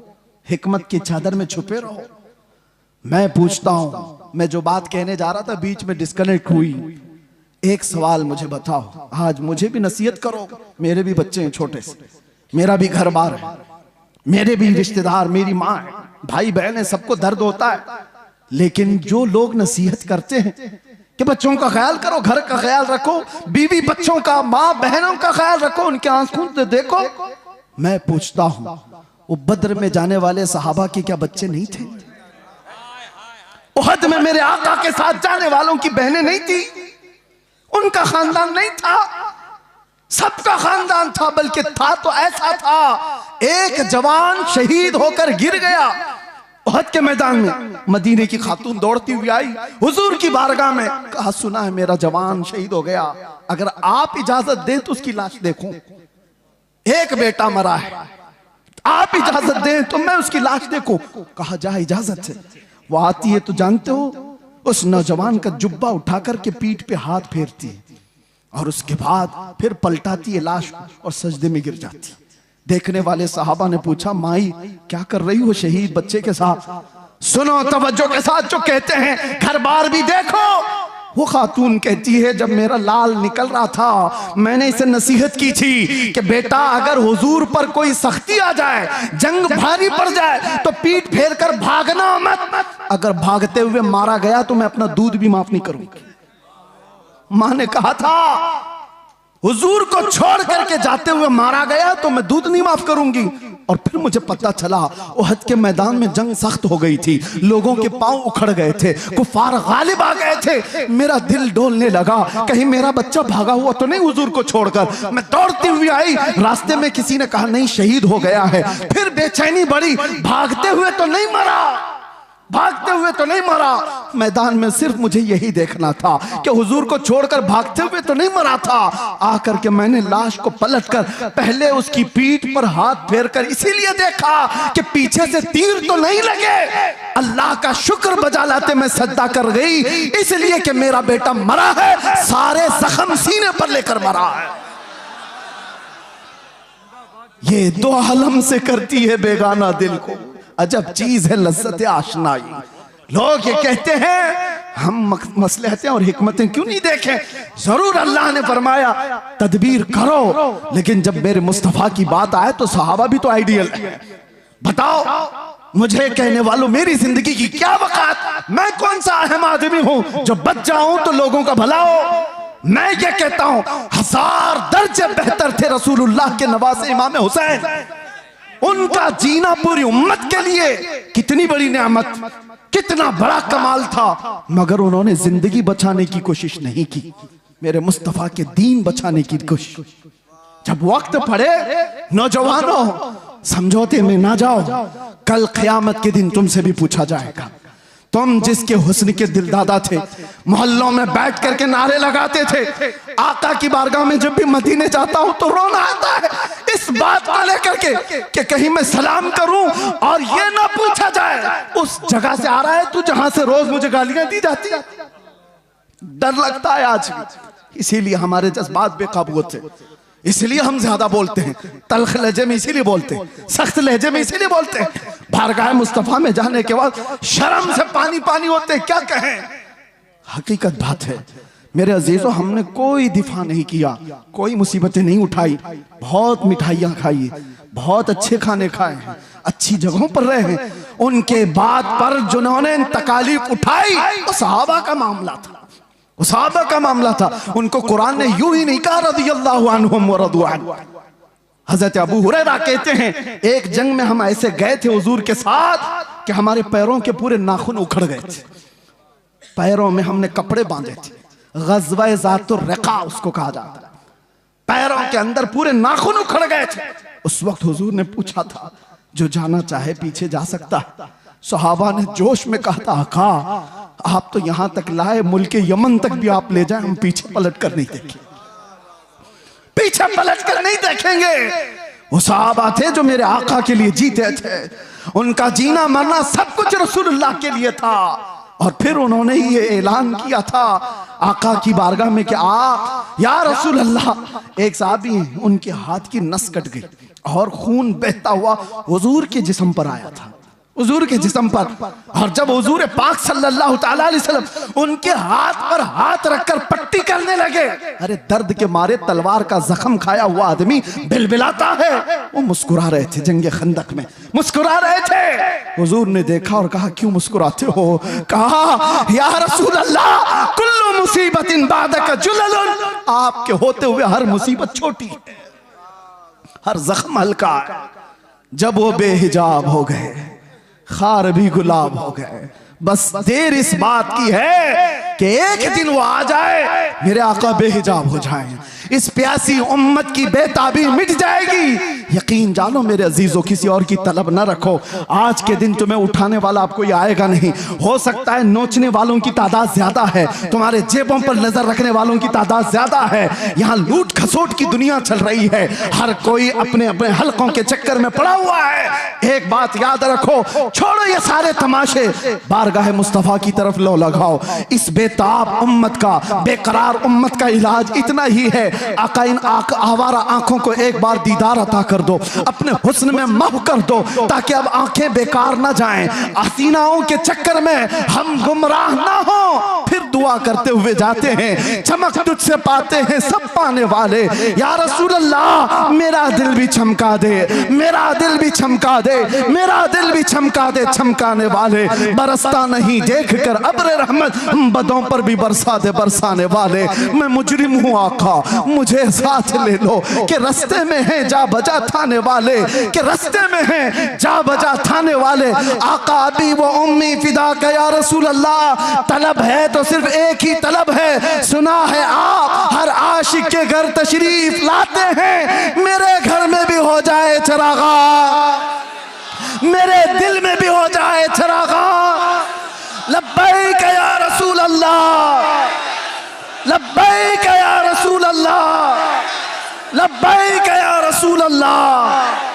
A: हिकमत की चादर में छुपे रहो। मैं पूछता हूं, मैं जो बात कहने जा रहा था बीच में डिस्कनेक्ट हुई, एक सवाल मुझे बताओ, आज मुझे भी नसीहत करो, मेरे भी बच्चे हैं छोटे से, मेरा भी घर बार है, मेरे भी रिश्तेदार, मेरी माँ है, भाई बहन है, सबको दर्द होता है। लेकिन जो लोग नसीहत करते हैं कि बच्चों का ख्याल करो, घर का ख्याल रखो, बीवी बच्चों का, माँ बहनों का ख्याल रखो, उनके आंसू तो देखो, मैं पूछता हूं वो बद्र में जाने वाले सहाबा के क्या बच्चे नहीं थे? उहद में मेरे आका के साथ जाने वालों की बहनें नहीं थी? उनका खानदान नहीं था? सबका खानदान था, बल्कि था तो ऐसा था, एक जवान शहीद होकर गिर गया उहद के मैदान में, मदीने की खातून दौड़ती हुई आई हुजूर की बारगाह में, कहा सुना है मेरा जवान शहीद हो गया, अगर आप इजाजत दें तो उसकी लाश देखूं, एक बेटा मरा है, आप इजाजत दें तो मैं उसकी लाश देखूं। कहा जा इजाजत से। वो आती है तो जानते हो, उस नौजवान का जुब्बा उठाकर के पीठ पे हाथ फेरती है और उसके बाद फिर पलटाती है लाश और सजदे में गिर जाती। देखने वाले साहबा ने पूछा, माई क्या कर रही हो शहीद बच्चे के साथ? सुनो तवज्जो के साथ जो कहते हैं, घर बार भी देखो। वो खातून कहती है, जब मेरा लाल निकल रहा था मैंने इसे नसीहत की थी कि बेटा अगर हुजूर पर कोई सख्ती आ जाए, जंग भारी पड़ जाए तो पीठ फेर कर भागना मत, अगर भागते हुए मारा गया तो मैं अपना दूध भी माफ नहीं करूंगी। मां ने कहा था हुजूर को छोड़ करके जाते हुए मारा गया तो मैं दूध नहीं माफ करूंगी। और फिर मुझे पता चला उहद के मैदान में जंग सख्त हो गई थी, लोगों के पांव उखड़ गए थे, कुफार गालिब आ गए थे। मेरा दिल डोलने लगा, कहीं मेरा बच्चा भागा हुआ तो नहीं हुजूर को छोड़कर। मैं दौड़ती हुई आई, रास्ते में किसी ने कहा नहीं शहीद हो गया है। फिर बेचैनी बढ़ी, भागते हुए तो नहीं मरा। भागते हुए तो नहीं मरा, मैदान में सिर्फ मुझे यही देखना था कि हुजूर को छोड़कर भागते हुए तो नहीं मरा था। आकर के मैंने लाश को पलटकर पहले उसकी पीठ पर हाथ फेरकर इसीलिए देखा कि पीछे से तीर तो नहीं लगे। अल्लाह का शुक्र बजा लाते मैं सजदा कर गई, इसलिए कि मेरा बेटा मरा है, सारे जख्म सीने पर लेकर मरा है। ये दो आलम से करती है बेगाना दिल को, अजब चीज है लज्जत आशनाई। लोग ये कहते हैं हम मसलहतें और हिकमतें क्यों नहीं देखें। जरूर अल्लाह ने फरमाया तदबीर करो, लेकिन जब मेरे मुस्तफा की बात आए तो सहाबा भी तो आइडियल है। बताओ मुझे कहने वालों मेरी जिंदगी की क्या वकात, मैं कौन सा अहम आदमी हूं जो बच जाऊं तो लोगों का भला हो। मैं ये कहता हूं 1000 दर्जे बेहतर थे रसूलुल्लाह के नवासे इमाम हुसैन। उनका जीना पूरी उम्मत के लिए कितनी बड़ी नेमत, कितना बड़ा कमाल था, मगर उन्होंने जिंदगी बचाने की कोशिश नहीं की, मेरे मुस्तफा के दीन बचाने की कोशिश। जब वक्त पड़े नौजवानों समझौते में ना जाओ, कल क़यामत के दिन तुमसे भी पूछा जाएगा। तुम जिसके हुस्न के दिलदादा थे, मोहल्लों में बैठ करके नारे लगाते थे, आका की बारगाह में जब भी मदीने जाता हूं तो रोना आता है इस बात को लेकर के कि कहीं मैं सलाम करूं और ये ना पूछा जाए उस जगह से आ रहा है तू जहां से रोज मुझे गालियां दी जाती है। डर लगता है आज भी, इसीलिए हमारे जज्बात बेकाबू होते, इसलिए हम ज्यादा बोलते हैं, तल्ख लहजे में इसीलिए बोलते हैं, सख्त लहजे में इसीलिए बोलते हैं। बारगाह मुस्तफा में जाने के बाद शर्म से पानी पानी होते हैं, क्या कहें। हकीकत बात है मेरे अजीजों, हमने कोई दिफा नहीं किया, कोई मुसीबतें नहीं उठाई, बहुत मिठाइयां खाई, बहुत अच्छे खाने खाए हैं, अच्छी जगहों पर रहे हैं। उनके बाद पर जिन्होंने तकालीफ उठाई वो सहाबा का मामला था, सहाबा का मामला था। उनको कुरान ने यूं ही नहीं कहा रज़ियल्लाहु अन्हुम व रज़ू अन्हु। हजरत अबू हुरैरा कहते हैं एक जंग में हम ऐसे गए थे हुजूर के साथ कि हमारे पैरों के पूरे नाखून उखड़ गए थे, पैरों में हमने कपड़े बांधे थे, ग़ज़वा ज़ातुर रिक़ा उसको कहा जाता है, पैरों के अंदर पूरे नाखून उखड़ गए थे। उस वक्त हुजूर ने पूछा था जो जाना चाहे पीछे जा सकता है। सहाबा ने जोश में कहा था आका आप तो यहां तक लाए, मुल्क यमन तक भी आप ले जाए, हम पीछे पलट कर नहीं देखेंगे, पीछे पलट कर नहीं देखेंगे। वो सहाबा थे जो मेरे आका के लिए जीते थे, उनका जीना मरना सब कुछ रसूलुल्लाह के लिए था। और फिर उन्होंने ये ऐलान किया था आका की बारगाह में कि या रसूल अल्लाह, एक साहबी हैं उनके हाथ की नस कट गई और खून बहता हुआ हुजूर के जिस्म पर आया था, हुजूर के जिस्म पर। और जब हुजूर पाक सल्लल्लाहु तआला अलैहि वसल्लम उनके हाथ पर हाथ रखकर पट्टी करने लगे, अरे दर्द के मारे तलवार का जख्म खाया हुआ आदमी बिलबिलाता है, वो मुस्कुरा रहे थे, जंगे खंदक में मुस्कुरा रहे थे। हुजूर ने देखा और कहा क्यों मुस्कुराते हो। कहा या रसूल अल्लाह कुल्लु मुसीबतिन बादक जुललुन, आपके होते हुए हर मुसीबत छोटी है, हर जख्म हल्का है। जब वो बेहिजाब हो गए खार भी गुलाब हो गए, बस देर इस बात की है कि एक दिन वो आ जाए, मेरे आका बेहिजाब हो जाए, इस प्यासी उम्मत की बेताबी मिट जाएगी। यकीन जानो मेरे अजीजों, किसी और की तलब न रखो। आज के दिन तुम्हें उठाने वाला आपको ये आएगा नहीं। हो सकता है नोचने वालों की तादाद ज्यादा है, तुम्हारे जेबों पर नजर रखने वालों की तादाद ज्यादा है। यहाँ लूट खसोट की दुनिया चल रही है, हर कोई अपने अपने हलकों के चक्कर में पड़ा हुआ है। एक बात याद रखो, छोड़ो ये सारे तमाशे, बारगाह मुस्तफा की तरफ लो लगाओ। इस बेताब उम्मत का, बेकरार उम्मत का इलाज इतना ही है, आका इन आवारा आंखों को एक बार दीदार अता कर दो, अपने हुस्न में महव कर दो, ताकि अब आंखें बेकार ना जाएं, हसीनाओं के चक्कर में हम गुमराह ना हो। फिर दुआ करते हुए जाते हैं, चमक तुझसे पाते हैं सब पाने वाले। या रसूल अल्लाह मेरा दिल भी चमका दे, मेरा दिल भी चमका दे, मेरा दिल भी चमका दे, चमकाने वाले। बरसता नहीं देख कर अब्र रहमत, बदों पर भी बरसा दे बरसाने वाले। मैं मुजरिम हूँ आका, मुझे साथ ले लो कि रस्ते में है जा बजा थाने वाले, कि रस्ते में है जा बजा थाने वाले। आका अभी वो उम्मी फिदा का या रसूल अल्लाह, तलब है तो सिर्फ एक ही तलब है, सुना है आप हर आशिक के घर तशरीफ लाते हैं, मेरे घर में भी हो जाए चरागा, मेरे दिल में भी हो जाए चरागा। लब्बैक या रसूल अल्लाह, लब्बैक या रसूल अल्लाह, लब्बैक या रसूल अल्लाह।